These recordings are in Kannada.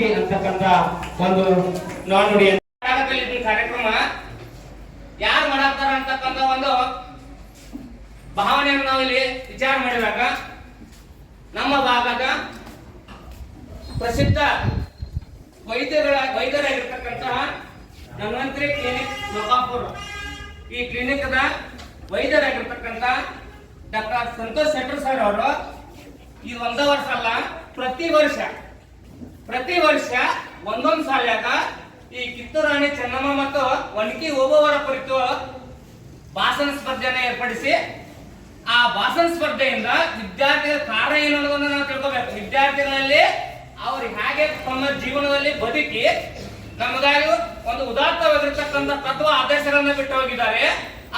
ಶಾಂತಿ ಅಂತಕ್ಕಂಥ ಒಂದು ನುಡಿ ಕಾರ್ಯಕ್ರಮ ಯಾರು ಮಾಡಾಕ್ತಾರ ಅಂತಕ್ಕಂಥ ಒಂದು ಭಾವನೆಯನ್ನು ನಾವು ಇಲ್ಲಿ ವಿಚಾರ ಮಾಡಿದಾಗ ನಮ್ಮ ಭಾಗದ ಪ್ರಸಿದ್ಧ ವೈದ್ಯರಾಗಿರ್ತಕ್ಕಂತಹ ಧನ್ವಂತರಿ ಕ್ಲಿನಿಕ್ ಲೋಕಾಪುರ, ಈ ಕ್ಲಿನಿಕ್ದ ವೈದ್ಯರಾಗಿರ್ತಕ್ಕಂಥ ಡಾಕ್ಟರ್ ಸಂತೋಷ್ ಶೆಟ್ಟರ್ ಸರ್ ಅವರು ಈ ಒಂದೇ ವರ್ಷ ಅಲ್ಲ, ಪ್ರತಿ ವರ್ಷ ಒಂದೊಂದು ಶಾಲ್ಯಾಗ ಈ ಕಿತ್ತೂರು ರಾಣಿ ಚೆನ್ನಮ್ಮ ಮತ್ತು ಒಣಗಿ ಓಬವ್ವರ ಕುರಿತು ಭಾಷಣ ಸ್ಪರ್ಧೆಯನ್ನು ಏರ್ಪಡಿಸಿ ಆ ಭಾಷಣ ಸ್ಪರ್ಧೆಯಿಂದ ವಿದ್ಯಾರ್ಥಿಗಳ ಕಾರ್ಯ ಏನು ಅನ್ನೋದನ್ನು ನಾವು ತಿಳ್ಕೋಬೇಕು. ವಿದ್ಯಾರ್ಥಿಗಳಲ್ಲಿ ಅವರು ಹೇಗೆ ತಮ್ಮ ಜೀವನದಲ್ಲಿ ಬದುಕಿ ನಮಗಾಗಿ ಒಂದು ಉದಾತ್ತವಾಗಿರ್ತಕ್ಕಂಥ ತತ್ವ ಆದರ್ಶಗಳನ್ನ ಬಿಟ್ಟು ಹೋಗಿದ್ದಾರೆ.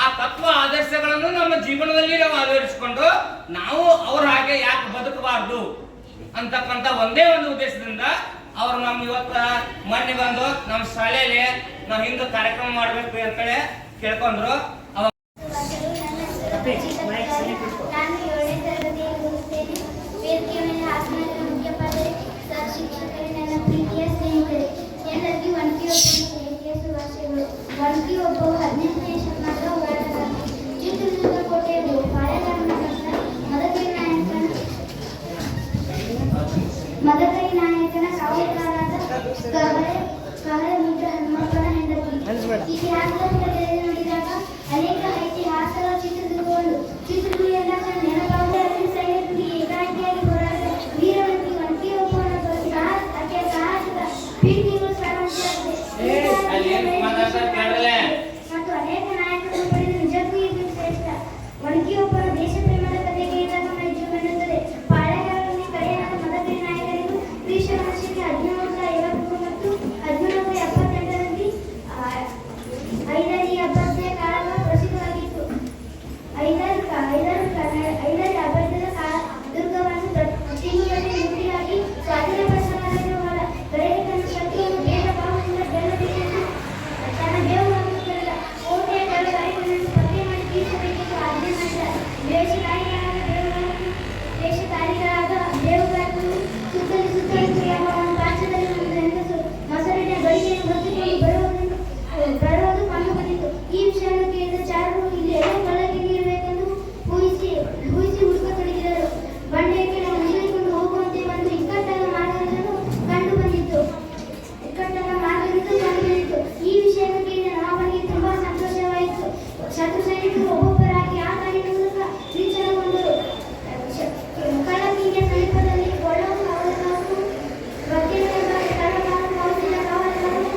ಆ ತತ್ವ ಆದರ್ಶಗಳನ್ನು ನಮ್ಮ ಜೀವನದಲ್ಲಿ ನಾವು ಅಳವಡಿಸಿಕೊಂಡು ನಾವು ಅವ್ರ ಹಾಗೆ ಯಾಕೆ ಬದುಕಬಾರ್ದು ಅಂತಕ್ಕಂಥ ಒಂದೇ ಒಂದು ಉದ್ದೇಶದಿಂದ ಅವರು ನಮ್ಮ ಇವತ್ತ ಮೊನ್ನೆ ಬಂದು ನಮ್ಮ ಶಾಲೆಯಲ್ಲಿ ನಾವು ಹಿಂದೆ ಕಾರ್ಯಕ್ರಮ ಮಾಡಬೇಕು ಅಂತ ಕೇಳ್ಕೊಂಡ್ರು. ಮದಕರಿ ನಾಯಕನ ಕಾವಲುಗಾರರಾದ ಕಹಳೆ ಮುದ್ರ ಹನುಮಪ್ಪನ ಹೆಂಡತಿ. ಇತಿಹಾಸದಲ್ಲಿ ನೋಡಿದಾಗ ಅನೇಕ ಐತಿಹಾಸಿಕ ಚಿತ್ರಗಳು ಎಲ್ಲ ನೆನಪಾಗುವ ಸೈನಿಕರಿಗೆ ಏಕಾಂಗಿಯಾಗಿ ಹೋರಾಡಿದ ವೀರವತಿ ವಂತಿಯೊಬ್ಬನ ಆಕೆಯ ಸಾಹಸದ ಪ್ರೀತಿಗಳು ಮತ್ತು ಅನೇಕ ನಾಯಕರು ಪಡೆದ ನಿಜಕ್ಕೂ ಇದು ಶ್ರೇಷ್ಠ. ವಂತಿಯೊಬ್ಬನ ದೇಶ ಪ್ರೇಮದ ಕಥೆ ಕೇಳಿದಾಗ ನಮ್ಮ ಜೀವನದಲ್ಲಿ ಪಾಳೆಗಾರರಲ್ಲಿ ಕಡೆಯಾದ ಮದಕರಿ ನಾಯಕರಿಗೂ ಕ್ರಿಸ್ತ ವರ್ಷಕ್ಕೆ 1753 ಮತ್ತು 1778ರಲ್ಲಿ ಐದರಿ ಅಭ್ಯರ್ಥಿಯ ಕಾಲ ಪ್ರಸಿದ್ಧವಾಗಿತ್ತು. ಐದರಿ ಅಭ್ಯರ್ಥಿಯ ದುರ್ಗವನ್ನು ತಿಂಗಳಲ್ಲಿ ನುಡಿಯಾಗಿ ಸ್ವಾಧೀನಪಡಿಸಲಾಗಿರುವವರ ಕಡೆಗೆ ತನ್ನ ಶಕ್ತಿಯನ್ನು ಭೇದ ಭಾವದಿಂದ ಗೆಲ್ಲಬೇಕೆಂದು ತನ್ನ ದೇವರನ್ನು ಕರೆದ ಕೋಟೆಯ ಕಡೆಗಳನ್ನು ಪತ್ತೆ ಮಾಡಿ ತೀರಿಸಬೇಕೆಂದು ಆಜ್ಞೆ ಮಾಡಿದ. ದೇಶಕಾರಿಗಳಾದ ದೇವಗಾರರು ಸುತ್ತಲೂ ಅವನ ಪಾರ್ಶ್ವದಲ್ಲಿ ಒಂದು ಹೆಂಗಸು ಮೊಸರಿನ ಗಳಿಗೆಯನ್ನು ಹೊತ್ತುಕೊಂಡು ಬರುವುದು ಕಂಡು ಬಂದಿತು. ಈ ವಿಷಯವನ್ನು ಕೇಳಿದ ಚಾರರು ಇಲ್ಲಿ ಎಲ್ಲ ಕೊಳ್ಳಗಿರಿ ಇರಬೇಕೆಂದು ಊಹಿಸಿ ಹುಡುಕತೊಡಗಿದರು. ಬಂಡೆಯ ಕೆಳಗೆ ಮುಗಿದುಕೊಂಡು ಹೋಗುವಂತೆ ಒಂದು ಇಕ್ಕಟ್ಟಾದ ಮಾರ್ಗವನ್ನು ಕಂಡು ಬಂದಿತ್ತು. ಈ ವಿಷಯವನ್ನು ಕೇಳಿದ ನವಾಬನಿಗೆ ತುಂಬಾ ಸಂತೋಷವಾಯಿತು. ಶತ್ರು ಸೈನಿಕರು ಒಬ್ಬೊಬ್ಬರಾಗಿ ಆ ದಾರಿಯ ಮೂಲಕ ನಿಚ್ಚಳಗೊಂಡರು. ಕಳ್ಳಕಿಂಡಿಯ ಸಮೀಪದಲ್ಲಿ ಕೊಳ್ಳವು ಕಾವಲುಗಾರರು ಬಗ್ಗೆಯನ್ನು ಕಾವಲಿನ ಕಾವಲುಗಾರರು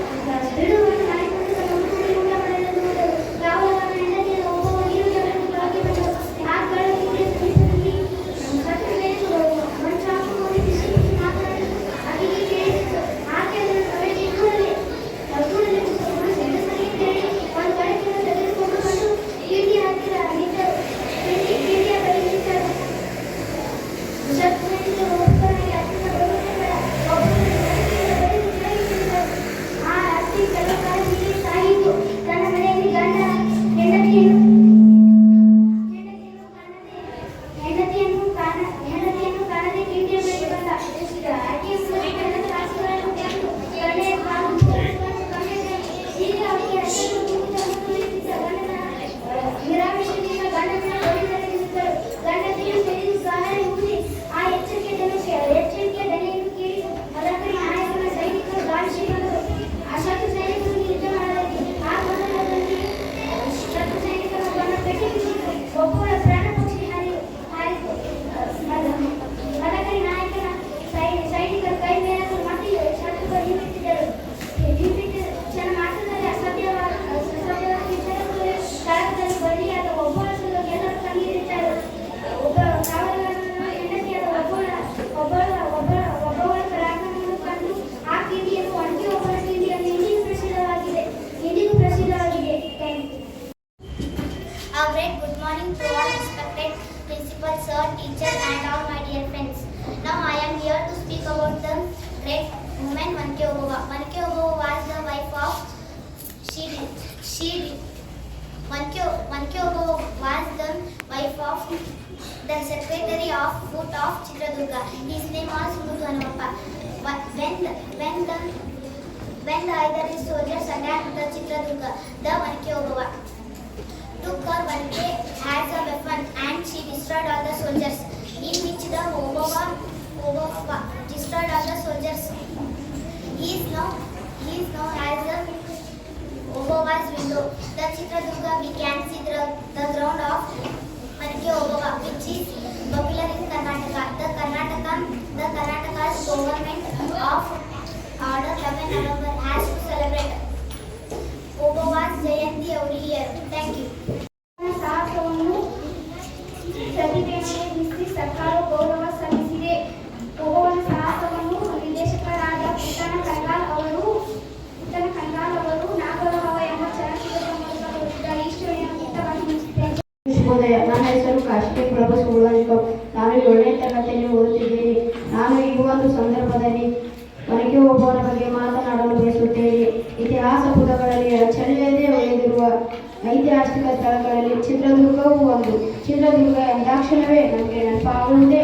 ಬಿಡುವನ್ನು ಮಾಡಿಕೊಂಡು ತಮ್ಮ ಮುಸುಳಿ ಊಟ ಪಡೆದು ಹೋದರು. ಕಾವಲುಗಾರನ ಹೆಂಡತಿಯನ್ನು ಒಬ್ಬ ನೀರುಗಳನ್ನು ಕೆಳಗೆ ಬಂದರು. ಆ ಕಳ್ಳಕಿಂಡಿಯ ಸಮೀಪದಲ್ಲಿ ಶತ್ರು ಸೈನಿಕರು ಮಂಚು ಹಾಕುವುದು ಬಿಸಿ ಮಾತನಾಡಿದರು. ಆಕೆಗೆ ಕೇಳಿಸಿತು. ಆಕೆ ಅದನ್ನು ಕಡೆಗೆ ಕೂಡಲೇ ಹೆಂಗಸರಿಗೆ ಕೇಳಿ ಒಂದು ಕಡಕೆಯನ್ನು ತೆಗೆದುಕೊಂಡು ಬಂದು ಕಿಂಡಿಯ ಹತ್ತಿರ ನಿಂತರು. ಕಿಂಡಿಯ ಬಳಿ ನಿಂತರು. ಶತ್ರು ಸೈನಿಕರು ಒಬ್ಬರಾಗಿ ಹತ್ತಿರ ಬರುವುದರ ಆ ರಾತ್ರಿ ಕೆಲವು ಕಾಲ ಹೀಗೆ ಸಾಗಿತು. ತನ್ನ ಮನೆಯಲ್ಲಿ ಗಂಡ ಹೆಂಡತಿಯನ್ನು ಕಾಣದೆ ಕಿಂಡಿಯ ಬಳಿಗೆ ಬಂದ. ಆಕೆಯ ಮೂಲಕ ಕಾಸುಗಳನ್ನು ತೆಗೆದು ಗಂಡೆಯ ಕಾಲು ಹೀಗೆ ಅವರಿಗೆ ಅತ್ಯಂತ ತೋರಿಸಿದ್ದ ಗಂಡನ ನಿರಾಮಿಷದಿಂದ ಗಂಡನ ಹೊಡೆದರೆನಿಸಿದರು. ಗಂಡತಿಯು ತೆಗೆದು ಸಹಾಯ ಊದಿ ಆ ಎಚ್ಚರಿಕೆಯ ದನಿಯನ್ನು ಕೇಳಿ ಮದಕರಿ ನಾಯಕನ ಸೈನಿಕರು ಧಾವಿಸಿ ಬಂದರು. ಆ ಶತ್ರು ಸೈನಿಕರಿಗೆ ಯುದ್ಧ ಮಾಡಲಾಗಿ ಆ ಗೊಂದಲದಲ್ಲಿ ಶತ್ರು ಸೈನಿಕರೊಬ್ಬನ ಪೆಟ್ಟು ಬಿದ್ದಿತು. ಒಬ್ಬರ ಪ್ರಾಣ ಪಕ್ಷಿ ಹಾರಿತು. ಮದಕರಿ ನಾಯಕನ ಸೈನಿಕರು ಕೈ ಮೇಲನ್ನು ಮಾಡಿ ಶತ್ರುಗಳು ಹಿಂಬಿಟ್ಟಿದ್ದರು. ಕ್ಷಣ ಮಾತ್ರದಲ್ಲಿ ಅಸಾಧ್ಯವಾದ ವಿಚಾರಗಳು ಸ್ಥಳದಲ್ಲಿ ಬಲಿಯಾದ ಒಬ್ಬರ ಎಲ್ಲರೂ ಕಣ್ಣೀರಿಟ್ಟರು. ಒಬ್ಬ ಕಾವಲುಗಾರನ ಹೆಂಡತಿಯಾದ ಒಬ್ಬವರ ಪರಾಕ್ರಮವನ್ನು ಕಂಡು ಆ ಕಿಂಡಿಯನ್ನು ಒಣಗಿ ಒಬ್ಬರ ಕಿಂಡಿಯನ್ನು ಇಂದಿಗೂ ಪ್ರಸಿದ್ಧವಾಗಿದೆ. A great good morning to all respected principal, sir, teacher and all my dear friends. Now I am here to speak about the great woman Wanke Obowa. Wanke Obowa was the wife of Wanke Obowa was the wife of the secretary of foot of Chitradurga. His name was Mudhu Hanumappa. When when the Hyderabad soldiers attacked the Chitradurga, the Vanke Obava took her Vanke as a weapon and she destroyed all the soldiers, in which the Obava destroyed all the soldiers. He is known as the Obava's window. The Chitradurga, we can see the ground of Vanke Obava, which is popular in Karnataka. The Karnataka's government of Order 11 November has to celebrate Obava's Jayanti every year. Thank you. ಸಾಹಸವನ್ನು ಪ್ರತಿಭೆಗೆ ಮಿಸಿ ಸರ್ಕಾರ ಗೌರವ ಸಲ್ಲಿಸಿದೆ. ಓಬವ್ವನ ಸಾಹಸವನ್ನು ನಿರ್ದೇಶಕರಾದ ಪುಟ್ಟಣ ಕಣಗಾಲ್ ಅವರು ನಾಗರಹವ ಎಂಬ ಚಲನಚಿತ್ರದ ಮೂಲಕ ತೋರಿಸಿದ ಈ ಶ್ರೇಣಿಯನ್ನು ಪುಟ್ಟವಾಗಿ ಮುಗಿಸಿದ್ದೇನೆ. ಶುಭೋದಯ. ನನ್ನ ಹೆಸರು ಕಾಶಿ ಪ್ರಭು ಸುಳ್ಳನಿಕಂ. ನಾನು 7ನೇ ತರಗತಿಯಲ್ಲಿ ಓದುತ್ತಿದ್ದೇನೆ. ನಾನು ಈ ಒಂದು ಸಂದರ್ಭದಲ್ಲಿ ಒನಕೆ ಓಬವ್ವನ ಬಗ್ಗೆ ಮಾತನಾಡಲು ಬಯಸುತ್ತೇನೆ. ಇತಿಹಾಸ ಪುಟಗಳಲ್ಲಿ ಅಚ್ಚಳಿಯದೇ ಉಳಿದಿರುವ ಐತಿಹಾಸಿಕ ಸ್ಥಳಗಳಲ್ಲಿ ಚಿತ್ರದುರ್ಗವೂ ಒಂದು. ಚಿತ್ರದುರ್ಗ ಎಂದಾಕ್ಷಣವೇ ನಮಗೆ ನೆನಪಾಗುವುದೇ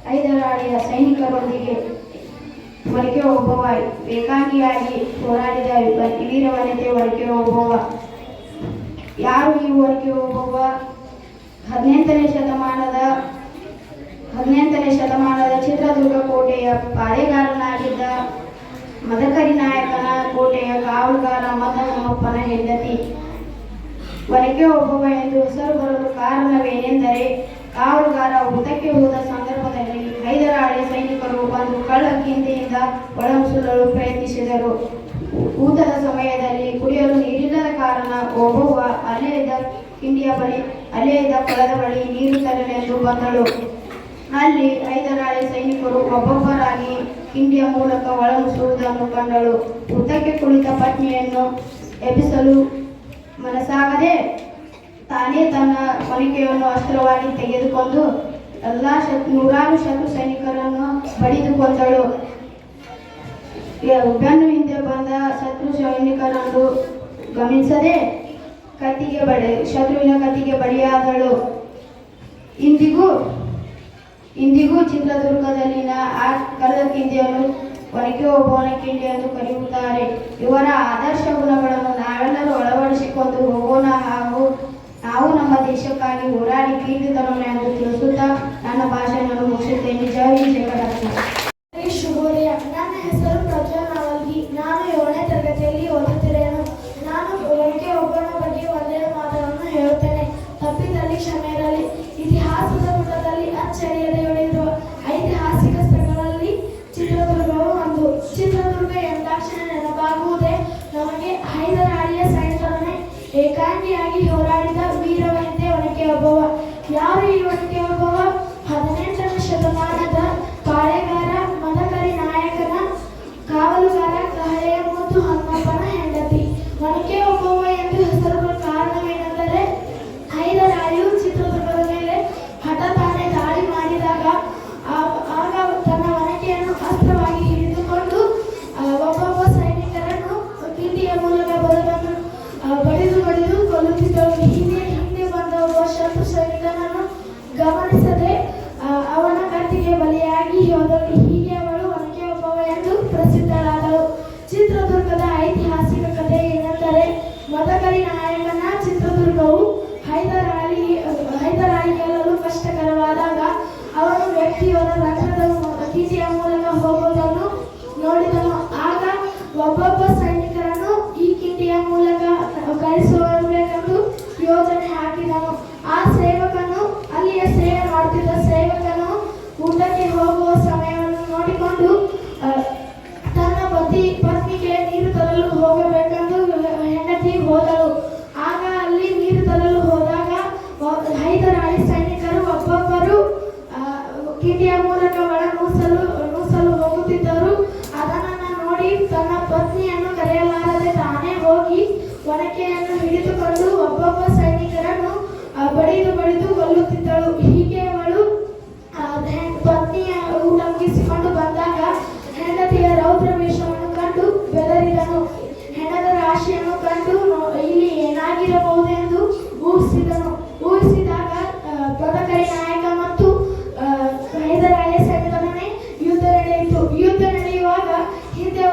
ಹೈದರಾಳಿಯ ಸೈನಿಕರೊಂದಿಗೆ ಒನಕೆ ಓಬವ್ವ ಏಕಾಂಗಿಯಾಗಿ ಹೋರಾಡಿದ ವೀರವನಿತೆ ಒನಕೆ ಓಬವ್ವ. ಯಾರು ಈ ಒನಕೆ ಓಬವ್ವ? 18ನೇ ಶತಮಾನದ ಚಿತ್ರದುರ್ಗ ಕೋಟೆಯ ಪಾಳೆಗಾರನಾಗಿದ್ದ ಮದಕರಿ ನಾಯಕನ ಕೋಟೆಯ ಕಾವಲುಗಾರ ಮದನಮ್ಮಪ್ಪನ ಹೆಂಡತಿ. ಒನಕೆ ಓಬವ್ವ ಎಂದು ಹೆಸರು ಬರಲು ಕಾರಣವೇನೆಂದರೆ, ಕಾವಲುಗಾರ ಊಟಕ್ಕೆ ಹೋದ ಸಂದರ್ಭದಲ್ಲಿ ಹೈದರಾಳಿ ಸೈನಿಕರು ಒಂದು ಕಳ್ಳಕಿಂಡಿಯಿಂದ ಒಳನುಸುಳಲು ಪ್ರಯತ್ನಿಸಿದರು. ಊಟದ ಸಮಯದಲ್ಲಿ ಕುಡಿಯಲು ನೀರಿಲ್ಲದ ಕಾರಣ ಓಬವ್ವ ಅಲ್ಲೇ ಇದ್ದ ಕೊಳದ ಬಳಿ ನೀರು ತರಲೆಂದು ಬಂದಳು. ಅಲ್ಲಿ ಹೈದರಾಳಿ ಸೈನಿಕರು ಒಬ್ಬೊಬ್ಬರಾಗಿ ಕಿಂಡಿಯ ಮೂಲಕ ಒಳನುಸುವುದನ್ನು ಕಂಡಳು. ಊಟಕ್ಕೆ ಕುಳಿತ ಪತ್ನಿಯನ್ನು ಎಬ್ಬಿಸಲು ಮನಸ್ಸಾಗದೆ ತಾನೇ ತನ್ನ ಒನಕೆಯನ್ನು ಅಸ್ತ್ರವಾಗಿ ತೆಗೆದುಕೊಂಡು ನೂರಾರು ಶತ್ರು ಸೈನಿಕರನ್ನು ಬಡಿದು ಕೊಂದಳು. ಬೆನ್ನು ಹಿಂದೆ ಬಂದ ಶತ್ರು ಸೈನಿಕರನ್ನು ಗಮನಿಸದೆ ಶತ್ರುವಿನ ಕತ್ತಿಗೆ ಬಲಿಯಾದಳು. ಇಂದಿಗೂ ಚಿತ್ರದುರ್ಗದಲ್ಲಿನ ಆ ಕಲ್ಲದ ಕಿಂಡಿಯನ್ನು ಒನಕೆ ಓಬವ್ವನ ಕಿಂಡಿ ಎಂದು ಕರೆಯುತ್ತಾರೆ. ಇವರ ಆದರ್ಶ ಗುಣಗಳನ್ನು ನಾವೆಲ್ಲರೂ ಅಳವಡಿಸಿಕೊಂಡು ಹೋಗೋಣ ಹಾಗೂ ನಾವು ನಮ್ಮ ದೇಶಕ್ಕಾಗಿ ಹೋರಾಡಿ ಕೀರ್ತಿ ತರೋಣ ಎಂದು ತಿಳಿಸುತ್ತಾ ನನ್ನ ಭಾಷೆಯನ್ನು ಮುಗಿಸುತ್ತೇನೆ. ಜೈ ಹಿಂದ್, ಜೈ ಕರ್ನಾಟಕ. ಶುಭೋದಯ. ನನ್ನ ಹೆಸರು ಪ್ರಜ್ವಲ್ ನಾವಲ್ಗಿ. ನಾನು 7ನೇ ತರಗತಿಯಲ್ಲಿ ಓದುತ್ತಿದ್ದೇನೆ. ನಾನು ಒನಕೆ ಓಬವ್ವನ ಬಗ್ಗೆ ಒಂದೆರಡು ಮಾತುಗಳನ್ನು ಹೇಳುತ್ತೇನೆ. ತಪ್ಪಿದಲ್ಲಿ ಕ್ಷಮೆ ಇರಲಿ. ಇತಿಹಾಸದ ಪುಟದಲ್ಲಿ ಅಚ್ಚಳಿಯದೆ ಉಳಿದಿರುವ ಐತಿಹಾಸಿಕ ಸ್ಥಳಗಳಲ್ಲಿ ಚಿತ್ರದುರ್ಗವು ಒಂದು. ಚಿತ್ರದುರ್ಗ ಎಂದಾಕ್ಷಣ ನೆನಪಾಗುವುದೇ ನಮಗೆ ಹೈದರಾಳಿಯ ಸೈನಿಕರನ್ನೇ ಏಕಾಂಗಿಯಾಗಿ ಹೋರಾಡಿದ ವೀರವನಿತೆ ಒನಕೆ ಓಬವ್ವ. ಯಾರು ಈ ಒನಕೆ ಓಬವ್ವ? 18ನೇ ಶತಮಾನದ ಪಾಳೆಗಾರ ಮದಕರಿ ನಾಯಕನ ಕಾವಲುಗಾರ ಕಹಳೆಯ ಮುದ್ದು ಹನುಮಪ್ಪನ ಹೆಂಡತಿ. ಒನಕೆ ಓಬವ್ವ ಎಂದು ಹೆಸರು ಬರಲು ಕಾರಣವೇನೆಂದರೆ, ಹೈದರಾಳಿಯು ಚಿತ್ರದುರ್ಗದ ಮೇಲೆ ಹಠಾತ್ತಾನೆ ದಾಳಿ ಮಾಡಿದಾಗ ಆಗ ತನ್ನ ಒನಕೆಯನ್ನು ಅಸ್ತ್ರವಾಗಿ ಹಿಡಿದುಕೊಂಡು ಒಬ್ಬೊಬ್ಬ ಸೈನಿಕರನ್ನು ಕಿಂಡಿಯ ಮೂಲಕ ಬಡಿದು ಕೊಲ್ಲುತ್ತಿದ್ದಳು. ಹಿಂದೆ ಬಂದ ಒಬ್ಬ ಶತ್ರು ಸೈನಿಕನನ್ನು ಗಮನಿಸದೆ ಅವನ ಕತ್ತಿಗೆ ಬಲಿಯಾಗಿ ಹೋದಳು. ಹೀಗೆ ಅವಳು ಒನಕೆ ಓಬವ್ವ ಎಂದು ಪ್ರಸಿದ್ಧಳಾದಳು. ಚಿತ್ರದುರ್ಗದ ಐತಿಹಾಸಿಕ ಕಥೆ ಏನೆಂದರೆ, ಮದಕರಿ ನಾಯಕನ ಚಿತ್ರದುರ್ಗವು ಹೈದರಾಳಿ ಗೆಲ್ಲಲು ಕಷ್ಟಕರವಾದಾಗ ಅವನು ವ್ಯಕ್ತಿಯವರ ರಥದ ಕಿಂಡಿಯ ಮೂಲಕ ಹೋಗುವುದನ್ನು ನೋಡಿದನು. ಆಗ ಒಬ್ಬೊಬ್ಬ ಸೈನಿಕರನ್ನು ಈ ಕಿಂಡಿಯ ಮೂಲಕ ಕಳಿಸಬೇಕೆಂದು ಯೋಜನೆ ಹಾಕಿದನು. ಅಲ್ಲಿಯ ಸೇವೆ ಮಾಡುತ್ತಿದ್ದ ಸೇವಕನು ಊಟಕ್ಕೆ ಹೋಗುವ ಸಮಯವನ್ನು ನೋಡಿಕೊಂಡು ತನ್ನ ಪತ್ನಿಗೆ ನೀರು ತರಲು ಹೋಗಬೇಕೆಂದು ಹೆಂಡತಿ ಹೋದಳು. ಆಗ ಅಲ್ಲಿ ನೀರು ತರಲು ಹೋದಾಗ ಹೈದರಾಳಿ ಸೈನಿಕರು ಒಬ್ಬೊಬ್ಬರು ಕಿಂಡಿಯ ಮೂಲಕ ನೂಸಲು ಹೋಗುತ್ತಿದ್ದರು. ಅದನ್ನು ನೋಡಿ ತನ್ನ ಪತ್ನಿಯನ್ನು ಕರೆಯಲಾರದೆ ತಾನೇ ಹೋಗಿ ಒನಕೆಯನ್ನು ಹಿಡಿದುಕೊಂಡು ಒಬ್ಬೊಬ್ಬ ಸೈನಿಕರನ್ನು ಬಡಿದು ಕೊಲ್ಲುತ್ತಿದ್ದಳು. ಹೀಗೆ ಅವಳು ಪತ್ನಿಯ ಊಟ ಮುಗಿಸಿಕೊಂಡು ಬಂದಾಗ ಹೆಂಡತಿಯ ರೌದ್ರ ವೇಷವನ್ನು ಕಂಡು ಬೆದರಿದನು. ಹೆಣದ ರಾಶಿಯನ್ನು ಕಂಡು ಇಲ್ಲಿ ಏನಾಗಿರಬಹುದೆಂದು ಊಹಿಸಿದಾಗ ಮದಕರಿ ನಾಯಕ ಮತ್ತು ಹೈದರಾಳಿಯ ಸೈನಿಕರೊಡನೆ ಯುದ್ಧ ನಡೆಯಿತು. ಯುದ್ಧ ನಡೆಯುವಾಗ ಹಿಂದೆ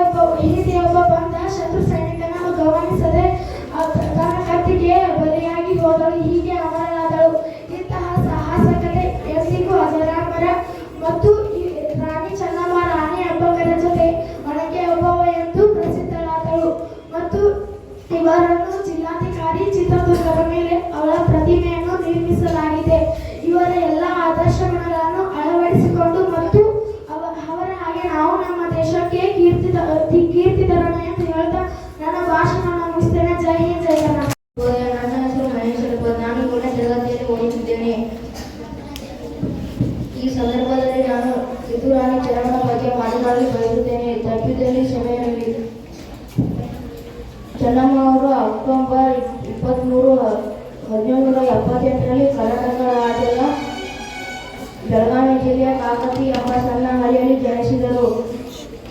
ಇವರನ್ನು ಜಿಲ್ಲಾಧಿಕಾರಿ ಚಿತ್ರದುರ್ಗದ ಮೇಲೆ ಅವಳ ಪ್ರತಿಮೆಯನ್ನು ನಿರ್ಮಿಸಲಾಗಿದೆ. ಇವರ ಎಲ್ಲ ಆದರ್ಶ ಗುಣಗಳನ್ನು ಅಳವಡಿಸಿಕೊಂಡು ಮತ್ತು ಅವರ ಹಾಗೆ ನಾವು ನಮ್ಮ ದೇಶಕ್ಕೆ ಕೀರ್ತಿ ತರೋಣ ಅಂತ ಹೇಳ್ತಾ ನನ್ನ ಭಾಷಣವನ್ನು ಮುಗಿಸ್ತೇನೆ. ಜೈ ಹಿಂದ್, ಜೈ ಕರ್ನಾಟಕ. ನನ್ನ ಹೆಸರು ಮಹೇಶ್. ನಾನು 7ನೇ ತರಗತಿಯಲ್ಲಿ ಓದುತ್ತಿದ್ದೇನೆ. ಈ ಸಂದರ್ಭದಲ್ಲಿ ನಾನು ಕಿತ್ತೂರು ರಾಣಿ ಚೆನ್ನಮ್ಮನ ಬಗ್ಗೆ ಮಾತನಾಡಲು ಬಯಸುತ್ತೇನೆ. ತಪ್ಪಿದಲ್ಲಿ ಕ್ಷಮೆಯಿರಲಿ. ಚೆನ್ನಮ್ಮ ಅವರು ಅಕ್ಟೋಬರ್ 23, 1778ರಲ್ಲಿ ಕರ್ನಾಟಕ ರಾಜ್ಯದ ಬೆಳಗಾವಿ ಜಿಲ್ಲೆಯ ಕಾಕತಿ ಎಂಬ ಸಣ್ಣ ಹಳ್ಳಿಯಲ್ಲಿ ಜನಿಸಿದರು.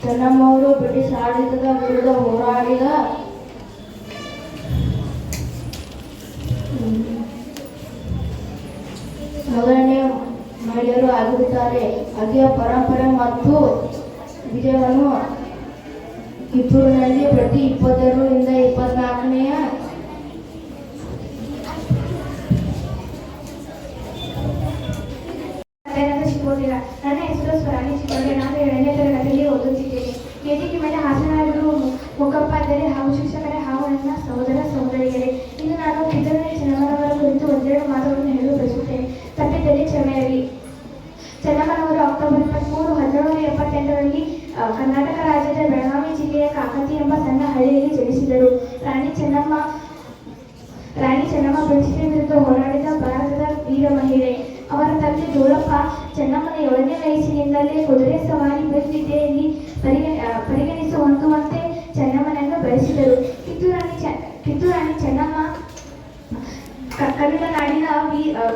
ಚೆನ್ನಮ್ಮ ಅವರು ಬ್ರಿಟಿಷ್ ಆಡಳಿತದ ವಿರುದ್ಧ ಹೋರಾಡಿದ ಮೊದಲನೇ ಮಹಿಳೆಯರು ಆಗಿರುತ್ತಾರೆ. ಆಕೆಯ ಪರಂಪರೆ ಮತ್ತು ವಿಜಯವನ್ನು ಕಿತ್ತೂರಿನಲ್ಲಿ ಪ್ರತಿ 22 ರಿಂದ 24ನೇ ಶಿವೋದಿಲ್ಲ. ನನ್ನ ಹೆಸರು ಸ್ವರಾಣಿ ಚಿಕ್ಕೋಡಿ. ನಾನು 7ನೇ ತರಗತಿಯಲ್ಲಿ ಓದುತ್ತಿದ್ದೇನೆ. ವೇದಿಕೆ ಮೇಲೆ ಹಾಸನರು ಮುಖೋಪಾಧ್ಯಾಯರೇ ಹಾಗೂ ಶಿಕ್ಷಕರೇ ಹಾಗೂ ನನ್ನ ಸಹೋದರ ಸಹೋದರಿಯರೇ, ಇಂದು ನಾನು ಕಿತ್ತೂರು ಚೆನ್ನಮ್ಮನವರ ಕುರಿತು ಒಂದೆರಡು ಮಾತುಗಳನ್ನು ಹೇಳಲು ಬಯಸುತ್ತೇನೆ. ತಪ್ಪಿದ್ದಲ್ಲಿ ಕ್ಷಮೆಯಿರಲಿ. ಚೆನ್ನಮ್ಮನವರು ಅಕ್ಟೋಬರ್ 23, 1778ರಲ್ಲಿ ಕರ್ನಾಟಕ ರಾಜ್ಯದ ಬೆಳಗಾವಿ ಜಿಲ್ಲೆಯ ಕಾಕತಿ ಎಂಬ ಸಣ್ಣ ಹಳ್ಳಿಯಲ್ಲಿ ಜನಿಸಿದರು. ರಾಣಿ ಚೆನ್ನಮ್ಮ ಬ್ರಿಟಿಷರ ವಿರುದ್ಧ ಹೋರಾಡಿದ ಭಾರತದ ವೀರ ಮಹಿಳೆ. ಅವರ ತಂದೆ ಜೋಳಪ್ಪ ಚೆನ್ನಮ್ಮನ 7ನೇ ವಯಸ್ಸಿನಿಂದಲೇ ಕುದುರೆ ಸವಾರಿ ವಿದ್ಯೆಯಲ್ಲಿ ಪರಿಗಣಿಸುವಂತೆ ಚೆನ್ನಮ್ಮನನ್ನು ಬೆಳೆಸಿದರು. ಕಿತ್ತೂರು ರಾಣಿ ಚೆನ್ನಮ್ಮ ಕನ್ನಡ ನಾಡಿನ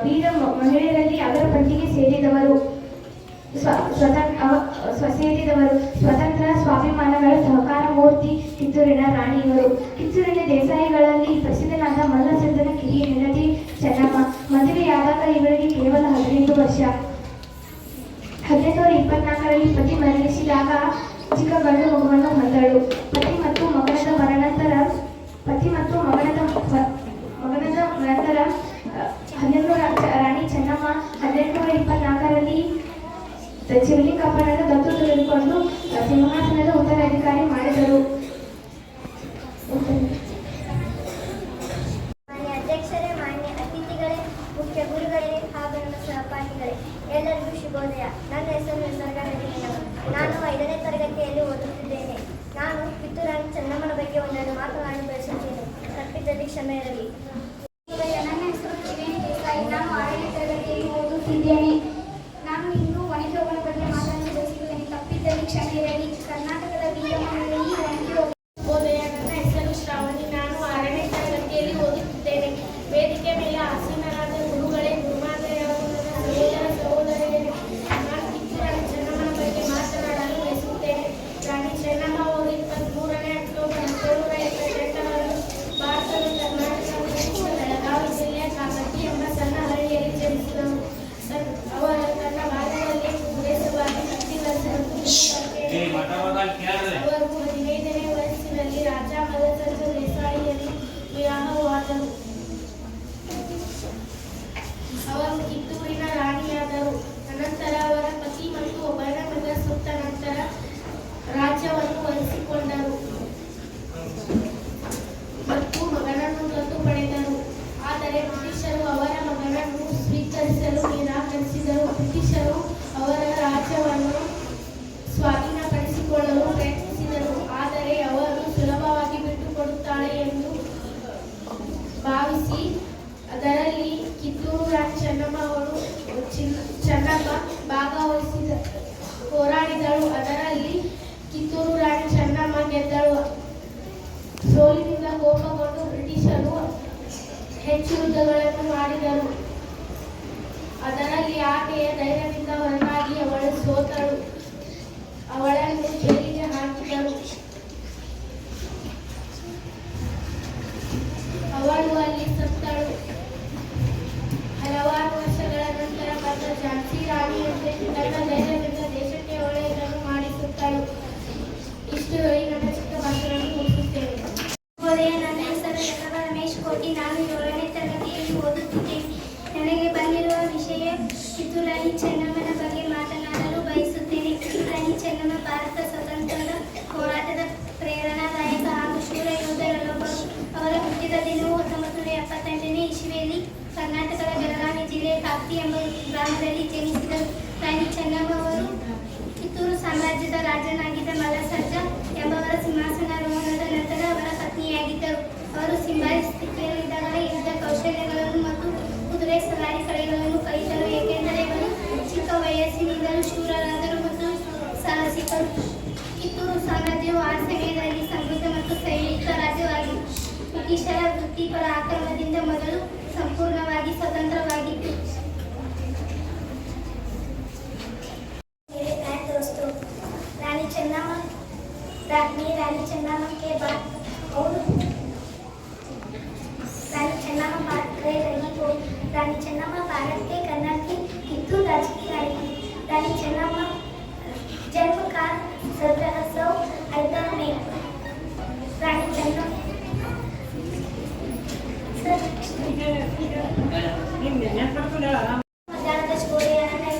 ವೀರ ಮಹಿಳೆಯರಲ್ಲಿ ಅವರ ಪಟ್ಟಿಗೆ ಸೇರಿದವರು. ಸ್ವತಂತ್ರ ಸ್ವಾಭಿಮಾನಗಳ ಸಹಕಾರ ಮೂರ್ತಿ ಕಿತ್ತೂರಿನ ರಾಣಿಯವರು. ಕಿತ್ತೂರಿನ ದೇಸಾಯಿಗಳಲ್ಲಿ ಪ್ರಸಿದ್ಧನಾದ ಮಲ್ಲಚಂದ್ರನ ಕಿರಿಯ ಹೆಂಡತಿ ಚೆನ್ನಮ್ಮ. ಮದುವೆಯಾದಾಗ ಇವರಿಗೆ ಕೇವಲ 18 ವರ್ಷ. 1824ರಲ್ಲಿ ಪತಿ ಮರಣಿಸಿದಾಗ ಚಿಕ್ಕ ಗಂಡು ಮಗುವನ್ನು ಹೊಂದಳು. ಪತಿ ಮತ್ತು ಮಗನದ ನಂತರ 11 ರಾಣಿ ಚೆನ್ನಮ್ಮ 1824ರಲ್ಲಿ ಶಿವಲಿಂಗಪ್ಪನನ್ನು ದತ್ತು ತೆಗೆದುಕೊಂಡು ಸಿಂಹಾಸನದ ಉತ್ತರಾಧಿಕಾರಿ ಮಾಡಿದರು. ಮಾನ್ಯ ಅಧ್ಯಕ್ಷರೇ, ಮಾನ್ಯ ಅತಿಥಿಗಳೇ, ಮುಖ್ಯ ಗುರುಗಳೇ ಹಾಗೂ ನನ್ನ ಸಹಪಾಠಿಗಳೇ, ಎಲ್ಲರಿಗೂ ಶುಭೋದಯ. ನನ್ನ ಹೆಸರು ನಿಸರ್ಗನವೀನವರು. ನಾನು 5ನೇ ತರಗತಿಯಲ್ಲಿ ಓದುತ್ತಿದ್ದೇನೆ. ನಾನು ಕಿತ್ತೂರು ರಾಣಿ ಚೆನ್ನಮ್ಮನ ಬಗ್ಗೆ ಒಂದೆರಡು ಮಾತನಾಡಲು ಬಯಸುತ್ತೇನೆ. ತಪ್ಪಿದ್ದಲ್ಲಿ ಕ್ಷಮೆ ಇರಲಿ. ನನ್ನ ಹೆಸರು ತ್ರಿವೇಣಿ ದೇಸಾಯಿ. ನಾನು 6ನೇ ತರಗತಿಯಲ್ಲಿ ಓದುತ್ತಿದ್ದೇನೆ. ನಾನು ಇಂದು ವನಿಕೆಗಳ ಬಗ್ಗೆ ಮಾತನಾಡಲು ಬಯಸುತ್ತೇನೆ. ತಪ್ಪಿದ್ದಲ್ಲಿ ಕ್ಷಮೆ ಇರಲಿ. ಕರ್ನಾಟಕದ ವೀರ ಮಹಿಳೆಯರು ವನಿಕೆ. ಶುಭೋದಯ. ನನ್ನ ಹೆಸರು ಶ್ರಾವಣಿ. ನಾನು 6ನೇ ತರಗತಿಯಲ್ಲಿ ಓದುತ್ತಿದ್ದೇನೆ. ವೇದಿಕೆ ಮೇಲೆ ಆಸೀನರಾದ ಗುರುಗಳೇ, ಗುರುಮಾತೆಯವರು, ನನ್ನ ಸಹೋದರ ಸಹೋದರಿಯರೇ, ನಾನು ಕಿತ್ತೂರು ರಾಣಿ ಚೆನ್ನಮ್ಮನ ಬಗ್ಗೆ ಮಾತನಾಡಲು ಬಯಸುತ್ತೇನೆ. ರಾಣಿ ಚೆನ್ನಮ್ಮ ಅವರು 23ನೇ ಅಕ್ಟೋಬರ್ 1778ರಂದು ಭಾರತದ ಕರ್ನಾಟಕ ಬೆಳಗಾವಿ ಜಿಲ್ಲೆಯ ಕಾಕತಿ ಎಂಬ ಸಣ್ಣ ಹಳ್ಳಿಯಲ್ಲಿ ಜನಿಸಿದರು. ಅವರ ತನ್ನ ಬಾಲ್ಯದಲ್ಲಿ ಕುದುರೆ ಸವಾರಿ ಅವರು 15ನೇ ವಯಸ್ಸಿನಲ್ಲಿ ರಾಜ ಮಲ್ಲಚಂದ್ರ ದೇಸಾಯಿಯಲ್ಲಿ ವಿವಾಹವಾದರು. ಅವರು ಕಿತ್ತೂರಿನ ರಾಣಿಯಾದರು. ಅನಂತರ ಅವರ ಪತಿ ಮತ್ತು ಒಬ್ಬನ ಮಗ ಸುತ್ತ ನಂತರ ರಾಜ್ಯವನ್ನು ವಹಿಸಿಕೊಂಡರು ಮತ್ತು ಮಗನನ್ನು ದತ್ತು ಪಡೆದರು. ಆದರೆ ಬ್ರಿಟಿಷರು ಅವರ ಮಗನನ್ನು ಸ್ವೀಕರಿಸಲು ನಿರಾಕರಿಸಿದರು. ಬ್ರಿಟಿಷರು ಅವರ ರಾಜ್ಯವನ್ನು ಸ್ವಾಧೀನಪಡಿಸಿಕೊಳ್ಳಲು ಪ್ರಯತ್ನಿಸಿದರು. ಆದರೆ ಅವರು ಸುಲಭವಾಗಿ ಬಿಟ್ಟುಕೊಡುತ್ತಾಳೆ ಎಂದು ಭಾವಿಸಿ ಅದರಲ್ಲಿ ಕಿತ್ತೂರು ರಾಣಿ ಚೆನ್ನಮ್ಮ ಹೋರಾಡಿದಳು. ಅದರಲ್ಲಿ ಕಿತ್ತೂರು ರಾಣಿ ಚೆನ್ನಮ್ಮ ಗೆದ್ದಳು. ಸೋಲಿನಿಂದ ಕೋಪಗೊಂಡು ಬ್ರಿಟಿಷರು ಹೆಚ್ಚು ಯುದ್ಧಗಳನ್ನು ಮಾಡಿದರು. ಅದರಲ್ಲಿ ಆಕೆಯ ಧೈರ್ಯದಿಂದ ಹೊರತಾಗಿ ಅವಳು ಸೋತಳು. ಅವಳನ್ನು ಜೈಲಿಗೆ ಹಾಕಿದರು. ಅವಳು ಅಲ್ಲಿ ಸತ್ತಳು. ಹಲವಾರು ವರ್ಷಗಳ ನಂತರ ಬಂದ ಝಾನ್ಸಿ ರಾಣಿಯಂತೆ ತನ್ನ ಧೈರ್ಯದಿಂದ ದೇಶಕ್ಕೆ ಒಳ್ಳೆಯದನ್ನು ಮಾಡಿಸುತ್ತಳು. ಇಷ್ಟು ಹೇಳಿ ನನ್ನ ಚಿಕ್ಕ ಭಾಷಣವನ್ನು ಮುಗಿಸುತ್ತೇನೆ. ನನ್ನ ಹೆಸರು ರಮೇಶ್ ಕೋಟಿ. ನಾನು 7ನೇ ತರಗತಿಯಲ್ಲಿ ಓದುತ್ತಿದ್ದೇನೆ. ನನಗೆ ಬಂದಿರುವ ವಿಷಯ ಕಿತ್ತೂರು ರಾಣಿ ಚೆನ್ನಮ್ಮನ ಬಗ್ಗೆ ಮಾತನಾಡಲು ಬಯಸುತ್ತೇನೆ. ಕಿತ್ತೂರು ರಾಣಿ ಚೆನ್ನಮ್ಮ ಭಾರತ ಸ್ವತಂತ್ರದ ಹೋರಾಟದ ಪ್ರೇರಣಾದಾಯಕ ಹಾಗೂ ಶೂರ ಯೋಧರಲ್ಲೊಬ್ಬರು. ಅವರ ಬ್ರಿಟಿಷರ ವೃತ್ತಿಪರ ಆಕ್ರಮಣದಿಂದ ಮೊದಲು ಸಂಪೂರ್ಣವಾಗಿ ಸ್ವತಂತ್ರವಾಗಿತ್ತು. रानी चन्नामा के बाद और रानी चन्नामा बात रही तो रानी चन्नामा भारत के कर्नाटक की कित्तूर राज्य की रानी थी. रानी चन्नामा जन्म का 1718 में रानी चन्नामा ಮಧ್ಯಾಹ್ನದ ಸ್ಟೋರಿಯನ್ನು ನಾನು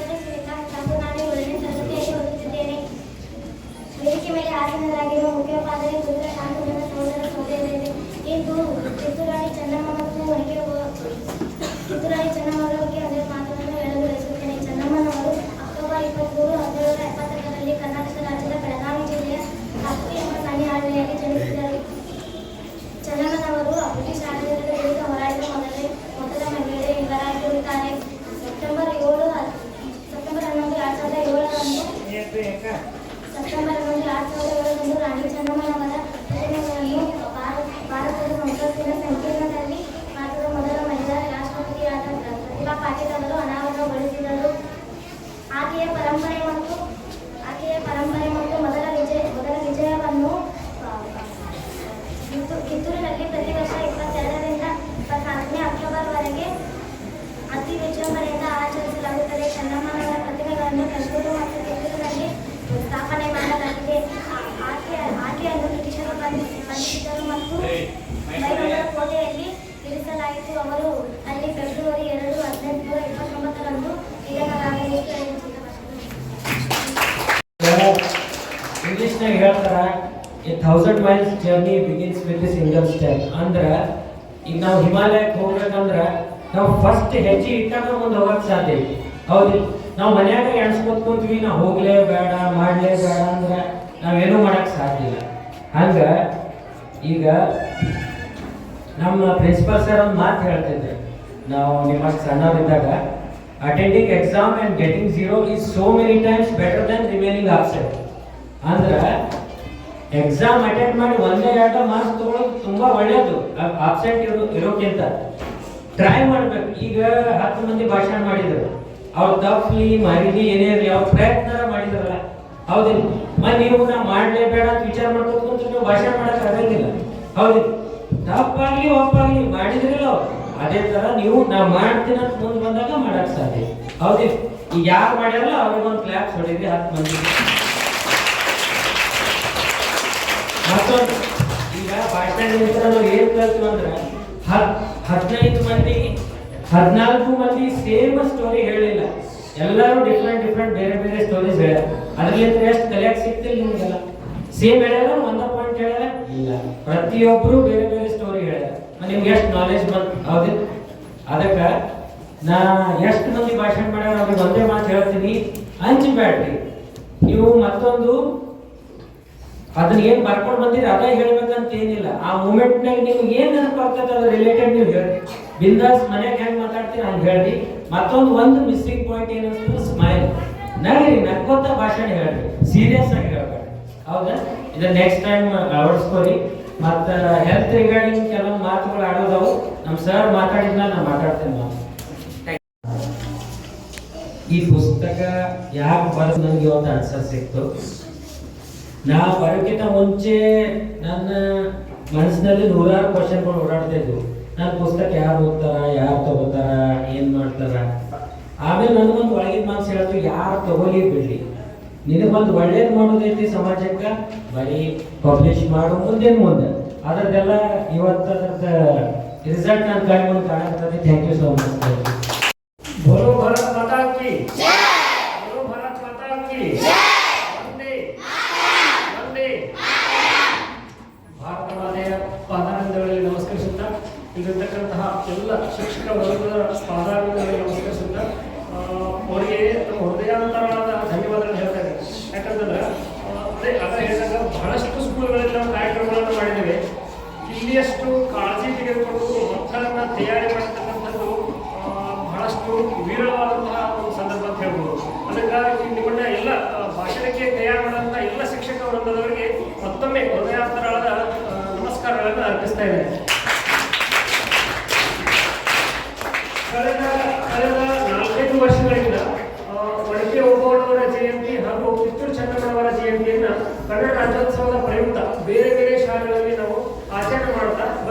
7ನೇ ತರಗತಿಯಲ್ಲಿ ಓದುತ್ತಿದ್ದೇನೆ. ವೇದಿಕೆ ಮೇಲೆ ಆಸೀನರಾಗಿರುವ ಮುಖ್ಯೋಪಾಧ್ಯಾಯ ಕುದುರೆ ನಾನು ನನ್ನ ಸಹೋದರ ಸಹೋದರಿಯರೇ, ಇಂದು ಕಿತ್ತೂರಾಣಿ ಚೆನ್ನಮ್ಮ ಮತ್ತು ಕಿತ್ತೂರಾಣಿ ಚೆನ್ನಮ್ಮರ ಬಗ್ಗೆ ಒಂದೆರಡು ಮಾತುಗಳನ್ನು ಹೇಳಲು ಬಯಸುತ್ತೇನೆ. ಚೆನ್ನಮ್ಮನವರು ಅಕ್ಟೋಬರ್ 23, 1772ರಲ್ಲಿ ಕರ್ನಾಟಕ ರಾಜ್ಯದ ಬೆಳಗಾವಿ ಜಿಲ್ಲೆಯ ಹತ್ತಿ ಎಂಬ ಸಣ್ಣ ಹಳ್ಳಿಯಲ್ಲಿ ಜನಿಸಿದರು. ಚೆನ್ನಮ್ಮನವರು ಬ್ರಿಟಿಷ್ ಆಡಳಿತದ ವಿರುದ್ಧ ಹೋರಾಡಿದ ಮೊದಲ ಮಹಿಳೆ ಇವರಾಗಿರುತ್ತಾರೆ. ಸೆಪ್ಟೆಂಬರ್ 11, 2007ರಂದು ರಾಣಿ ಚೆನ್ನಮ್ಮನವರ ಪ್ರತಿಮೆಗಳನ್ನು ಭಾರತದ ಸಂಸತ್ತಿನ ಸಂಕೀರ್ಣದಲ್ಲಿ ಭಾರತದ ಮೊದಲ ಮಹಿಳಾ ರಾಷ್ಟ್ರಪತಿಯಾದ ಪ್ರತಿಭಾ ಪಾಟೀಲ್ ಅವರು ಅನಾವರಣಗೊಳಿಸಿದರು. ಆಕೆಯ ಪರಂಪರೆ ಮತ್ತು ಮೊದಲ ವಿಜಯವನ್ನು ಕಿತ್ತೂರಿನಲ್ಲಿ ಪ್ರತಿ ವರ್ಷ 22ರಿಂದ 24ನೇ ಅಕ್ಟೋಬರ್ವರೆಗೆ ಅತಿ ವಿಜೃಂಭಣೆಯಿಂದ ಆಚರಿಸಲಾಗುತ್ತದೆ. ಚೆನ್ನಮ್ಮನವರ ಪ್ರತಿಮೆಗಳನ್ನು ಬೆಂಗಳೂರು ಮತ್ತು ಕಿತ್ತೂರಿನಲ್ಲಿ ಸ್ಥಾಪನೆ ಮಾಡಲಾಗಿದೆ. ಆಕೆಯನ್ನು ಬ್ರಿಟಿಷರು ಬಂಧಿಸಿದರು ಮತ್ತು ಬೈಲಹೊಂಗಲ ಕೋಟೆಯಲ್ಲಿ ಇರಿಸಲಾಯಿತು. ಅವರು ಅಲ್ಲಿ ಫೆಬ್ರವರಿ 2, 1829ರಂದು ನಿಧನರಾಗಲಿದ್ದಾರೆ. ಇಂಗ್ಲಿಷ್ನಾಗ ಹೇಳ್ತಾರ A 1000 miles journey begins with A single step. ಅಂದ್ರೆ ಈಗ ನಾವು ಹಿಮಾಲಯಕ್ಕೆ ಹೋಗ್ಬೇಕಂದ್ರೆ ನಾವು ಫಸ್ಟ್ ಹೆಜ್ಜೆ ಇಟ್ಟಾಗ ಮುಂದೆ ಹೋಗಕ್ಕೆ ಸಾಧ್ಯ ಐತಿ. ಹೌದು, ನಾವು ಮನ್ಯಾಗ ಎಣ್ಸ್ಕೊತ್ ಕುಂತೀವಿ, ನಾವು ಹೋಗ್ಲೇ ಬೇಡ ಮಾಡಲೇ ಬೇಡ ಅಂದ್ರೆ ನಾವೇನೂ ಮಾಡಕ್ಕೆ ಸಾಧ್ಯ ಇಲ್ಲ. ಹಂಗೆ ಈಗ ನಮ್ಮ ಪ್ರಿನ್ಸಿಪಲ್ ಸರ್ ಒಂದು ಮಾತು ಹೇಳ್ತಿದ್ದೆ, ನಾವು ನಿಮ್ಮಷ್ಟು ಸಣ್ಣವರಿದ್ದಾಗ attending exam and getting 0 is so many times better then remaining absent. ಅಂದ್ರೆ ಎಕ್ಸಾಮ್ ಅಟೆಂಡ್ ಮಾಡಿ 1-2 ಮಾರ್ಕ್ಸ್ ತಗೊಳ್ಳೋದು ತುಂಬ ಒಳ್ಳೆಯದು ಆಬ್ಸೆಂಟ್ ಇರೋಕ್ಕಿಂತ. ಟ್ರೈ ಮಾಡ್ಬೇಕು. ಈಗ 10 ಮಂದಿ ಭಾಷಣ ಮಾಡಿದ್ರು, ಅವ್ರು ತಪ್ಪಲಿ ಮರಿಲಿ ಏನೇ ಇರಲಿ ಅವ್ರು ಪ್ರಯತ್ನ ಮಾಡಿದ್ರಲ್ಲ, ಹೌದಿಲ್ಲ? ನೀವು ನಾವು ಮಾಡಲೇಬೇಡ ಅಂತ ವಿಚಾರ ಮಾಡ್ಕೊಂಡು ನೀವು ಭಾಷಣ ಮಾಡಕ್ಕೆ ಆಗಂಗಿಲ್ಲ. ಹೌದಿಲ್ಲ? ತಪ್ಪಾಗ್ಲಿ ಒಪ್ಪಾಗ್ಲಿ ಮಾಡಿದ್ರಿಲ್ಲ ಅದೇ ತರ ನೀವು ನಾವು ಮಾಡ್ತೀನಿ ಅಂತ ಮುಂದೆ ಬಂದಾಗ ಮಾಡಕ್ ಸಾಧ್ಯ. ಹೌದಿಲ್ಲ? ಈಗ ಯಾರು ಮಾಡ್ಯಾರಲ್ಲ ಅವ್ರಿಗೊಂದು ಕ್ಲಾಪ್ಸ್ ಹೊಡಿದ್ರಿ 10 ಮಂದಿ. ಮತ್ತೊಂದು ಈಗ ಭಾಷಣ ನಿಂತರ ನಾವು ಏನ್ ಕಲ್ತು ಅಂದ್ರೆ 15 ಮಂದಿ 14 ಮಂದಿ ಸೇಮ್ ಸ್ಟೋರಿ ಹೇಳಿಲ್ಲ, ಎಲ್ಲರೂ ಡಿಫ್ರೆಂಟ್ ಬೇರೆ ಸ್ಟೋರೀಸ್ ಹೇಳ್ಯಾರ. ಅದ್ರಲ್ಲಿ ಎಷ್ಟು ಕಲಿಯಕ್ಕೆ ಸಿಗ್ತಿಲ್ಲ ನಿಮ್ಗೆಲ್ಲ. ಸೇಮ್ ಹೇಳ್ಯಾರ, ಒಂದ ಪಾಯಿಂಟ್ ಹೇಳ್ಯಾರ ಇಲ್ಲ, ಪ್ರತಿಯೊಬ್ಬರು ಬೇರೆ ಸ್ಟೋರಿ ಹೇಳ್ಯಾರ. ನಿಮ್ಗೆ ಎಷ್ಟು ನಾಲೆಜ್ ಬಂತು. ಹೌದಿಲ್ಲ? ಅದಕ್ಕೆ ನಾ ಎಷ್ಟು ಮಂದಿ ಭಾಷಣ ಮಾಡ್ಯಾರ ಅವ್ರಿಗೆ ಒಂದೇ ಮಾತು ಹೇಳ್ತೀನಿ, ಹಂಚಬೇಡ್ರಿ. ನೀವು ಮತ್ತೊಂದು ಅದನ್ನ ಏನ್ ಬರ್ಕೊಂಡು ಬಂದಿರಿ ಅದೇ ಹೇಳ್ಬೇಕಂತ ಏನಿಲ್ಲ. ಆ ಮೂಮೆಂಟ್ನಾಗ ನಿಮ್ಗೆ ಏನ್ ನೆನಪಾಗ್ತದೆ ಅದ್ರ ರಿಲೇಟೆಡ್ ನೀವು ಹೇಳ್ರಿ. ಬಿಂದಾಸ್ ಮನ್ಯಾಗ ಹೆಂಗ್ ಮಾತಾಡ್ತೀರಿ ಹಂಗೆ ಹೇಳ್ರಿ. ಒಂದು ಮಿಸ್ಸಿಂಗ್ ಪಾಯಿಂಟ್ ಏನಿಸ್ತದೆ, ಸ್ಮೈಲ್. ನಗ್ರಿ, ನಕ್ಕೋತ ಭಾಷಣ ಹೇಳ್ರಿ, ಸೀರಿಯಸ್ ಆಗಿ ಹೇಳ್ಬೇಡಿ. ಹೌದಾ? ಇದನ್ನ ನೆಕ್ಸ್ಟ್ ಟೈಮ್ ಅಳವಡಿಸ್ಕೋರಿ. ಮತ್ತು ಹೆಲ್ತ್ ರಿಗಾರ್ಡಿಂಗ್ ಕೆಲವೊಂದು ಮಾತುಗಳು ಆಡೋದವು. ನಮ್ಮ ಸರ್ ಮಾತಾಡಿದ್ನ ನಾನು ಮಾತಾಡ್ತೇನೆ. ಈ ಪುಸ್ತಕ ಯಾಕೆ ಬರೆದು ನನಗೆ ಇವತ್ತು ಆನ್ಸರ್ ಸಿಕ್ತು. ನಾ ಬರೋಕ್ಕಿಂತ ಮುಂಚೆ ನನ್ನ ಮನಸ್ಸಿನಲ್ಲಿ 100 ಕ್ವಶನ್ಗಳು ಓಡಾಡ್ತಾ ಇದ್ವು. ನನ್ನ ಪುಸ್ತಕ ಯಾರು ಓದ್ತಾರ, ಯಾರು ತಗೋತಾರ, ಏನ್ ಮಾಡ್ತಾರ. ಆಮೇಲೆ ನನಗೊಂದು ಒಳಗಿನ ಮನಸ್ಸು ಹೇಳ್ತು, ಯಾರು ತಗೋಲಿ ಬಿಡ್ಲಿ, ನಿನಗೊಂದು ಒಳ್ಳೇದು ಮಾಡೋದೈತಿ ಸಮಾಜಕ್ಕೆ, ಬರೀ ಪಬ್ಲಿಷ್ ಮಾಡು ಮುಂದೆ ಅದರದೆಲ್ಲ ಇವತ್ತು ಅದರದ ರಿಸಲ್ಟ್ ನನ್ನ ಕೈ ಮುಂದೆ ಕಾಣುತ್ತದೆ. Thank you so much. ಬೋಲೋ ಭಾರತ್ ಮಾತಾ ಕಿ ಜೈ, ಬೋಲೋ ಭಾರತ್ ಮಾತಾ ಕಿ ಜೈ. ಭಾರತ ಮಾತೆಯ ಪಾದಾರವಿಂದಗಳಲ್ಲಿ ನಮಸ್ಕರಿಸುತ್ತಾ, ಇಲ್ಲಿರ್ತಕ್ಕಂತಹ ಎಲ್ಲ ಶಿಕ್ಷಕ ವರ್ಗದ ಪಾದಾರವಿಂದಗಳಲ್ಲಿ ನಮಸ್ಕರಿಸುತ್ತಾ ಅವರಿಗೆ ತಮ್ಮ ಹೃದಯಾಂತರವಾದ ಧನ್ಯವಾದಗಳನ್ನು ಹೇಳ್ತಾರೆ. ಯಾಕಂತಂದ್ರೆ ಅದೇ ಹೇಳಿದಾಗ ಬಹಳಷ್ಟು ಸ್ಕೂಲ್ಗಳಲ್ಲಿ ನಾವು ಕಾರ್ಯಕ್ರಮಗಳನ್ನು ಮಾಡಿದ್ದೇವೆ. ಇಲ್ಲಿಯಷ್ಟು ಕಾಳಜಿ ತೆಗೆದುಕೊಂಡು ಮಕ್ಕಳನ್ನು ತಯಾರಿ ಮಾಡತಕ್ಕಂಥದ್ದು ಬಹಳಷ್ಟು ವಿರಳವಾದಂತಹ ಒಂದು ಸಂದರ್ಭ ಅಂತ ಹೇಳ್ಬೋದು. ಅದಕ್ಕಾಗಿ ನಿಮ್ಮನ್ನ ಎಲ್ಲ ಭಾಷಣಕ್ಕೆ ತಯಾರು ಮಾಡುವಂಥ ಎಲ್ಲ ಶಿಕ್ಷಕ ವೃಂದದವರಿಗೆ ಮತ್ತೊಮ್ಮೆ ಹೃದಯಾಂತರಾಳದ ನಮಸ್ಕಾರಗಳನ್ನು ಅರ್ಪಿಸ್ತಾ ಇದ್ದೇನೆ.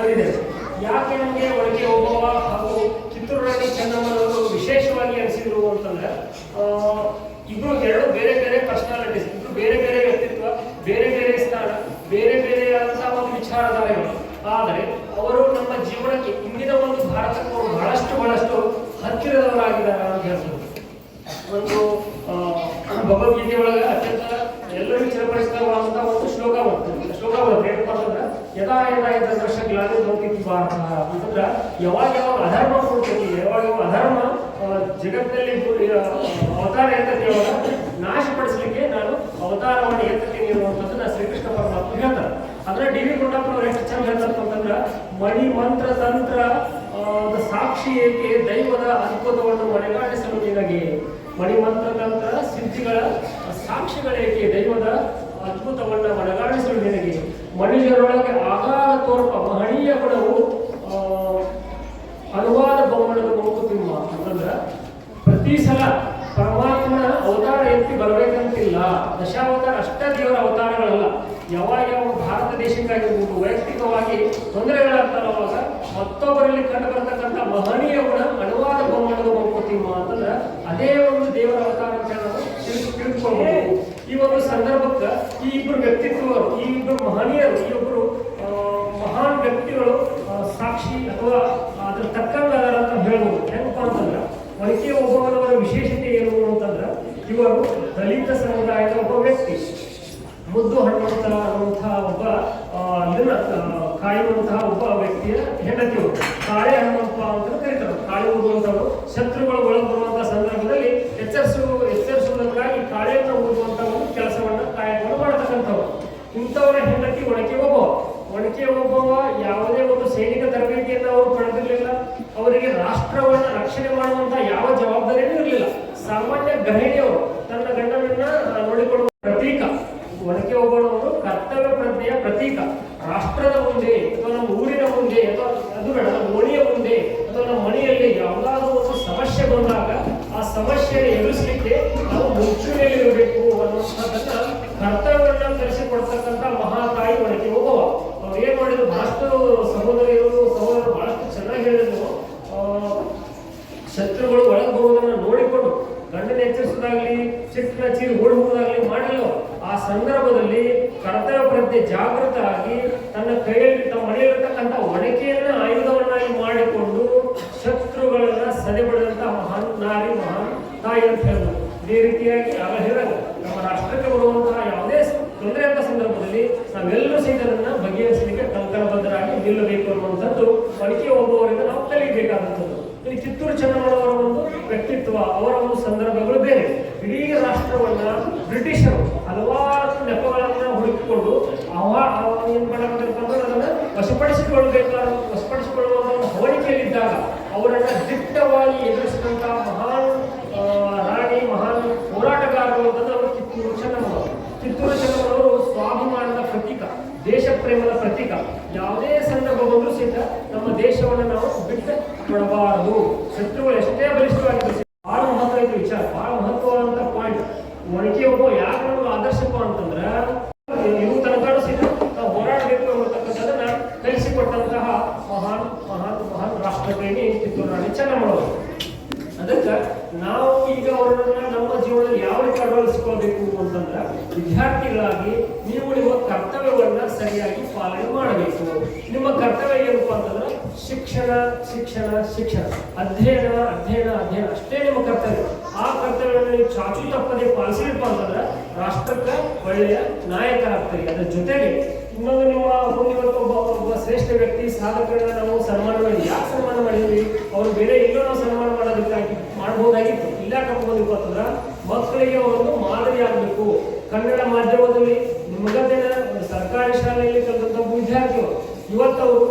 ಬರೆದಿದ್ದಾರೆ. ಯಾಕೆ ನಮಗೆ ಒಳಗೆ ಓಬವ್ವ ಹಾಗೂ ಕಿತ್ತೂರು ರಾಣಿ ಚೆನ್ನಮ್ಮನವರು ವಿಶೇಷವಾಗಿ ಅನಿಸಿದ್ರು ಅಂತಂದ್ರೆ ಇಬ್ರು ಎರಡು ಬೇರೆ ಬೇರೆ ಪರ್ಸನಾಲಿಟೀಸ್, ಇಬ್ರು ಬೇರೆ ಬೇರೆ ವ್ಯಕ್ತಿತ್ವ, ಬೇರೆ ಬೇರೆ ಸ್ಥಾನ, ಬೇರೆ ಬೇರೆ ಆದಂತಹ ಒಂದು ವಿಚಾರಧಾರೆಗಳು. ಆದರೆ ಅವರು ನಮ್ಮ ಜೀವನಕ್ಕೆ ಇಂದಿನ ಒಂದು ಭಾರತಕ್ಕೆ ಬಹಳಷ್ಟು ಹತ್ತಿರದವರಾಗಿದ್ದಾರೆ ಅಂತ ಹೇಳ್ಬೋದು. ಒಂದು ಭಗವದ್ಗೀತೆ ಒಳಗೆ ಅತ್ಯಂತ ಎಲ್ಲರೂ ಚಿರಪರಿಚಿತವಾದಂತಹ ಒಂದು ಶ್ಲೋಕ ಬರುತ್ತೆ. ಏನಪ್ಪ ಅಂತಂದ್ರೆ ಯದಾ ವರ್ಷ ಗ್ಲಾನಿ ಭವತಿ ಭಾರತ ಅಂತಂದ್ರೆ ಯಾವಾಗ ಅಧರ್ಮ ಕೊಡ್ತೈತಿ, ಯಾವಾಗ ಅಧರ್ಮ ಜಗತ್ತಿನಲ್ಲಿ ಅವತಾರ ಎತ್ತತಿ, ಯಾವಾಗ ನಾಶಪಡಿಸಲಿಕ್ಕೆ ನಾನು ಅವತಾರವನ್ನು ಎತ್ತತೀನಿ ಅನ್ನುವಂಥದ್ದನ್ನ ಶ್ರೀಕೃಷ್ಣ ಪರಮಾತ್ಮ ಹೇಳ್ತಾರೆ. ಅದನ್ನ ಡಿ ವಿ ಗುಂಡಪ್ಪನವ್ರು ಎಷ್ಟು ಚಂದ ಹೇಳ್ತಾರೆ ಅಂತಂದ್ರೆ ಮಣಿ ಮಂತ್ರ ತಂತ್ರ ಸಾಕ್ಷಿ ಏಕೆ ದೈವದ ಅದ್ಭುತವನ್ನು ಮನೆಗಾಣಿಸಲು ನಿನಗೆ, ಮಣಿಮಂತ್ರ ತಂತ್ರ ಸಿದ್ಧಿಗಳ ಸಾಕ್ಷಿಗಳೇಕೆ ದೈವದ ಅದ್ಭುತವನ್ನು ಮನಗಾಣಿಸಲು ನಿನಗೆ, ಮನುಷ್ಯರೊಳಗೆ ಆಗಾಗ ತೋರ್ಪ ಮಹನೀಯ ಗುಣವು ಅನುವಾದ ಬೊಮ್ಮಣದ ಮಂಕುತಿಮ್ಮ ಅಂತಂದ್ರೆ ಪ್ರತಿ ಸಲ ಪರಮಾತ್ಮನ ಅವತಾರ ಎತ್ತಿ ಬರಬೇಕಂತಿಲ್ಲ. ದಶಾವತಾರ ಅಷ್ಟ ದೇವರ ಅವತಾರಗಳಲ್ಲ. ಯಾವಾಗ ಭಾರತ ದೇಶಕ್ಕಾಗಿರ್ಬೋದು ವೈಯಕ್ತಿಕವಾಗಿ ತೊಂದರೆಗಳಾಗ್ತಾರೋ ಅವಾಗ ಮತ್ತೊಬ್ಬರಲ್ಲಿ ಕಂಡು ಬರ್ತಕ್ಕಂಥ ಮಹನೀಯ ಗುಣ ಅನುವಾದ ಬೊಮ್ಮಣದ ಮಂಕುತಿಮ್ಮ ಅಂತಂದ್ರೆ ಅದೇ ಒಂದು ದೇವರ ಅವತಾರ ಅಂತ ನಾವು ತಿಳಿದುಕೊಳ್ಬಹುದು. ಈ ಒಂದು ಸಂದರ್ಭಕ್ಕೆ ಈ ಇಬ್ಬರು ವ್ಯಕ್ತಿತ್ವಗಳು, ಈ ಇಬ್ಬರು ಮಹನೀಯರು, ಈ ಒಬ್ಬರು ಮಹಾನ್ ವ್ಯಕ್ತಿಗಳು ಸಾಕ್ಷಿ ಅಥವಾ ಅದ್ರ ತಕ್ಕಂಗಾದಾರ ಅಂತ ಹೇಳ್ಬೋದು. ಹೆಂಗಪ್ಪ ಅಂತಂದ್ರೆ ಒನಕೆ ಓಬವ್ವನವರ ವಿಶೇಷತೆ ಏನು ಅಂತಂದ್ರೆ ಇವರು ದಲಿತ ಸಮುದಾಯದ ಒಬ್ಬ ವ್ಯಕ್ತಿ. ಮುದ್ದು ಹನುಮಂತ ಅನ್ನುವಂತಹ ಒಬ್ಬ ಇದನ್ನ ಕಾಯುವಂತಹ ಒಬ್ಬ ವ್ಯಕ್ತಿಯ ಹೆಂಡತಿಯವರು ಕಾಳೆ ಹನುಮಂತ ಅಂತ ಕರೀತಾರೆ. ಕಾಳೆ ಊದುವಂಥವ್ರು ಶತ್ರುಗಳು ಒಳಗೆ ಬರುವಂತಹ ಸಂದರ್ಭದಲ್ಲಿ ಎಚ್ಚರಿಸುವುದಕ್ಕಾಗಿ ಕಾಳೆಯನ್ನು ಊದುವಂತಹ ಒಂದು ಕೆಲಸವನ್ನ ಕಾಯಕವನ್ನು ಮಾಡತಕ್ಕಂಥವ್ರು. ಇಂಥವರ ಹೆಂಡತಿ ಒನಕೆ ಓಬವ್ವ ಯಾವುದೇ ಒಂದು ಸೈನಿಕ ತರಬೇತಿಯನ್ನು ಅವರು ಪಡೆದಿರಲಿಲ್ಲ. ಅವರಿಗೆ ರಾಷ್ಟ್ರವನ್ನ ರಕ್ಷಣೆ ಮಾಡುವಂತಹ ಯಾವ ಜವಾಬ್ದಾರಿಯೂ ಇರಲಿಲ್ಲ. ಸಾಮಾನ್ಯ ಗೃಹಿಣಿಯವರು ತನ್ನ ಗಂಡನನ್ನ ನೋಡಿಕೊಳ್ಳುವ ಪ್ರತೀಕ. ಒನಕೆ ಓಬವ್ವನವರು ಕರ್ತವ್ಯ ಪ್ರಜ್ಞೆಯ ಪ್ರತೀಕ. ರಾಷ್ಟ್ರದ ಮುಂದೆ ಅಥವಾ ನಮ್ಮ ಊರಿನ ಮುಂದೆ ಅಥವಾ ಅದು ಬೇಡ ನಮ್ಮ ಓಣಿಯ ಮುಂದೆ ಅಥವಾ ನಮ್ಮ ಮನೆಯಲ್ಲಿ ಯಾವುದಾದ್ರೂ ಒಂದು ಸಮಸ್ಯೆ ಬಂದಾಗ ಆ ಸಮಸ್ಯೆಯನ್ನು ಎದುರಿಸಲಿಕ್ಕೆ ನಾವು ಮುಂಚೂಣಿಯಲ್ಲಿರಬೇಕು ಅನ್ನುವಂಥದ್ದನ್ನ ಕರ್ತವ್ಯವನ್ನ ಕಲಿಸಿಕೊಡ್ತಕ್ಕಂಥ ಮಹಾತಾಯಿ ಒನಕೆ ಓಬವ್ವ. ಅವ್ರು ಏನ್ ಮಾಡಿದ್ರು, ಬಹಳಷ್ಟು ಸಹೋದರರು ಬಹಳಷ್ಟು ಚೆನ್ನಾಗಿ ಹೇಳಿದ್ರು. ಶತ್ರುಗಳು ಒಳಗೆ ಬರುವುದನ್ನು ನೋಡಿಕೊಂಡು ಗಂಡನ ಎಚ್ಚರಿಸುವುದಾಗ್ಲಿ ಚಿಕ್ಕ ಚೀರಿ ಓಡುವುದಾಗ್ಲಿ ಮಾಡಿಲ್ಲ. ಆ ಸಂದರ್ಭದಲ್ಲಿ ಕರ್ತವ್ಯ ಪ್ರಜ್ಞೆ ಜಾಗೃತ ಆಗಿ ತನ್ನ ಕೈಯಲ್ಲಿ ತಮ್ಮ ಮನೆಯಲ್ಲಿರ್ತಕ್ಕಂಥ ಒನಕೆಯನ್ನ ಆಯುಧವನ್ನಾಗಿ ಮಾಡಿಕೊಂಡು ಶತ್ರುಗಳನ್ನ ಸದೆಬಡಿದಂತಹ ಮಹಾನ್ ನಾರಿ, ಮಹಾನ್ ತಾಯಿ ಅಂತ ಹೇಳ್ಬೋದು. ಇದೇ ರೀತಿಯಾಗಿ ಆಗ ಹೇಳಿದಾಗ ನಮ್ಮ ರಾಷ್ಟ್ರಕ್ಕೆ ಬರುವಂತಹ ಯಾವುದೇ ತೊಂದರೆ ಅಂತ ಸಂದರ್ಭದಲ್ಲಿ ನಾವೆಲ್ಲರೂ ಸಹಿತ ಅದನ್ನ ಬಗೆಹರಿಸಲಿಕ್ಕೆ ಕಂಕಣಬದ್ಧರಾಗಿ ನಿಲ್ಲಬೇಕು ಅನ್ನುವಂಥದ್ದು ಒನಕೆ ಓಬವ್ವರಿಂದ ನಾವು ಕಲಿಯಬೇಕಾದಂಥದ್ದು. ಇಲ್ಲಿ ಕಿತ್ತೂರು ಚೆನ್ನಮ್ಮನವರ ಒಂದು ವ್ಯಕ್ತಿತ್ವ, ಅವರ ಒಂದು ಸಂದರ್ಭಗಳು ಬೇರೆ. ಇಡೀ ರಾಷ್ಟ್ರವನ್ನ ಬ್ರಿಟಿಷರು ಹಲವಾರು ನೆಪಗಳನ್ನ ಹುಡುಕಿಕೊಂಡು ಏನ್ ಮಾಡಬೇಕಂತಂದ್ರೆ ಅದನ್ನ ವಶಪಡಿಸಿಕೊಳ್ಳುವ ಹವಣಿಕೆಯಲ್ಲಿದ್ದಾಗ ಅವರನ್ನ ದಿಟ್ಟವಾಗಿ ಎದುರಿಸಿದಂತಹ ಮಹಾನ್ ರಾಣಿ, ಮಹಾನ್ ಹೋರಾಟಗಾರರು ಅಂತಂದ್ರೆ ಅವರು ಕಿತ್ತೂರು ಚೆನ್ನಮ್ಮನವರು. ಕಿತ್ತೂರು ಚೆನ್ನಮ್ಮನವರು ಸ್ವಾಭಿಮಾನದ ಪ್ರತೀಕ, ದೇಶ ಪ್ರೇಮದ ಪ್ರತೀಕ. ಯಾವುದೇ ಸಂದರ್ಭ ಬಂದರೂ ಸಹಿತ ನಮ್ಮ ದೇಶವನ್ನು ನಾವು ಬಿಟ್ಟು ಕೊಡಬಾರದು. ಶತ್ರುಗಳು ಎಷ್ಟೇ ಬಲಿಷ್ಠವಾಗಿದ್ದು ಬಹಳ ಮಹತ್ವ ಇದ್ದ ವಿಚಾರ, ಬಹಳ ಮಹತ್ವವಾದಂತ ಪಾಯಿಂಟ್. ಒನಕೆ ಓಬವ್ವ ಯಾಕೆ ನಮ್ಗೆ ಆದರ್ಶಪ್ಪ ಅಂತಂದ್ರೆ ಇವು ತನಕ ಸಹಿತ ನಾವು ಹೋರಾಡಬೇಕು ಅನ್ನತಕ್ಕಂಥದ್ದನ್ನ ಕಲಿಸಿಕೊಟ್ಟಂತಹ ಮಹಾನ್ ಮಹಾನ್ ಮಹಾನ್ ರಾಷ್ಟ್ರಪ್ರೇಮಿ ಕಿತ್ತೂರು ರಾಣಿ ಚೆನ್ನಮ್ಮನವರು. ಅದಕ್ಕೆ ನಾವು ಈಗ ಅವರನ್ನ ನಮ್ಮ ಜೀವನದಲ್ಲಿ ಯಾವ ರೀತಿ ಅಳವಡಿಸಿಕೊಳ್ಬೇಕು ಅಂತಂದ್ರೆ ವಿದ್ಯಾರ್ಥಿಗಳಾಗಿ ನೀವು ನಿಮ್ಮ ಕರ್ತವ್ಯವನ್ನ ಸರಿಯಾಗಿ ಪಾಲನೆ ಮಾಡಬೇಕು. ನಿಮ್ಮ ಕರ್ತವ್ಯ ಏನಪ್ಪಾ ಅಂತಂದ್ರೆ ಶಿಕ್ಷಣ ಶಿಕ್ಷಣ ಶಿಕ್ಷಣ, ಅಧ್ಯಯನ ಅಧ್ಯಯನ ಅಧ್ಯಯನ, ಅಷ್ಟೇ ನಿಮ್ಮ ಕರ್ತವ್ಯ. ಆ ಕರ್ತವ್ಯವನ್ನು ನೀವು ಚಾಚು ತಪ್ಪದೆ ಪಾಲಿಸಲಿಪ್ಪ ಅಂತಂದ್ರೆ ರಾಷ್ಟ್ರಕ್ಕೆ ಒಳ್ಳೆಯ ನಾಯಕರಾಗ್ತೀರಿ. ಅದರ ಜೊತೆಗೆ ಇನ್ನೊಂದು ನಿಮ್ಮ ಮುಂದಿವತ್ತು ಒಬ್ಬ ಶ್ರೇಷ್ಠ ವ್ಯಕ್ತಿ ಸಾಧಕರನ್ನ ನಾವು ಸನ್ಮಾನ ಮಾಡಿ ಯಾಕೆ ಸನ್ಮಾನ ಮಾಡಿದ್ವಿ, ಅವರು ಬೇರೆ ಎಲ್ಲೋ ನಾವು ಸನ್ಮಾನ ಮಾಡೋದಕ್ಕಾಗಿ ಮಾಡಬಹುದಾಗಿತ್ತು. ಇಲ್ಲ ಕರ್ಕೊಂಡ್ಬಂದಿಪ್ಪ ಅಂತಂದ್ರೆ ಮಕ್ಕಳಿಗೆ ಅವರೊಂದು ಮಾದರಿ ಆಗಬೇಕು. ಕನ್ನಡ ಮಾಧ್ಯಮದಲ್ಲಿ ನಿಮಗದೇನ ಸರ್ಕಾರಿ ಶಾಲೆಯಲ್ಲಿ ಕಲಿತಂತ ವಿದ್ಯಾರ್ಥಿಗಳು ಇವತ್ತವರು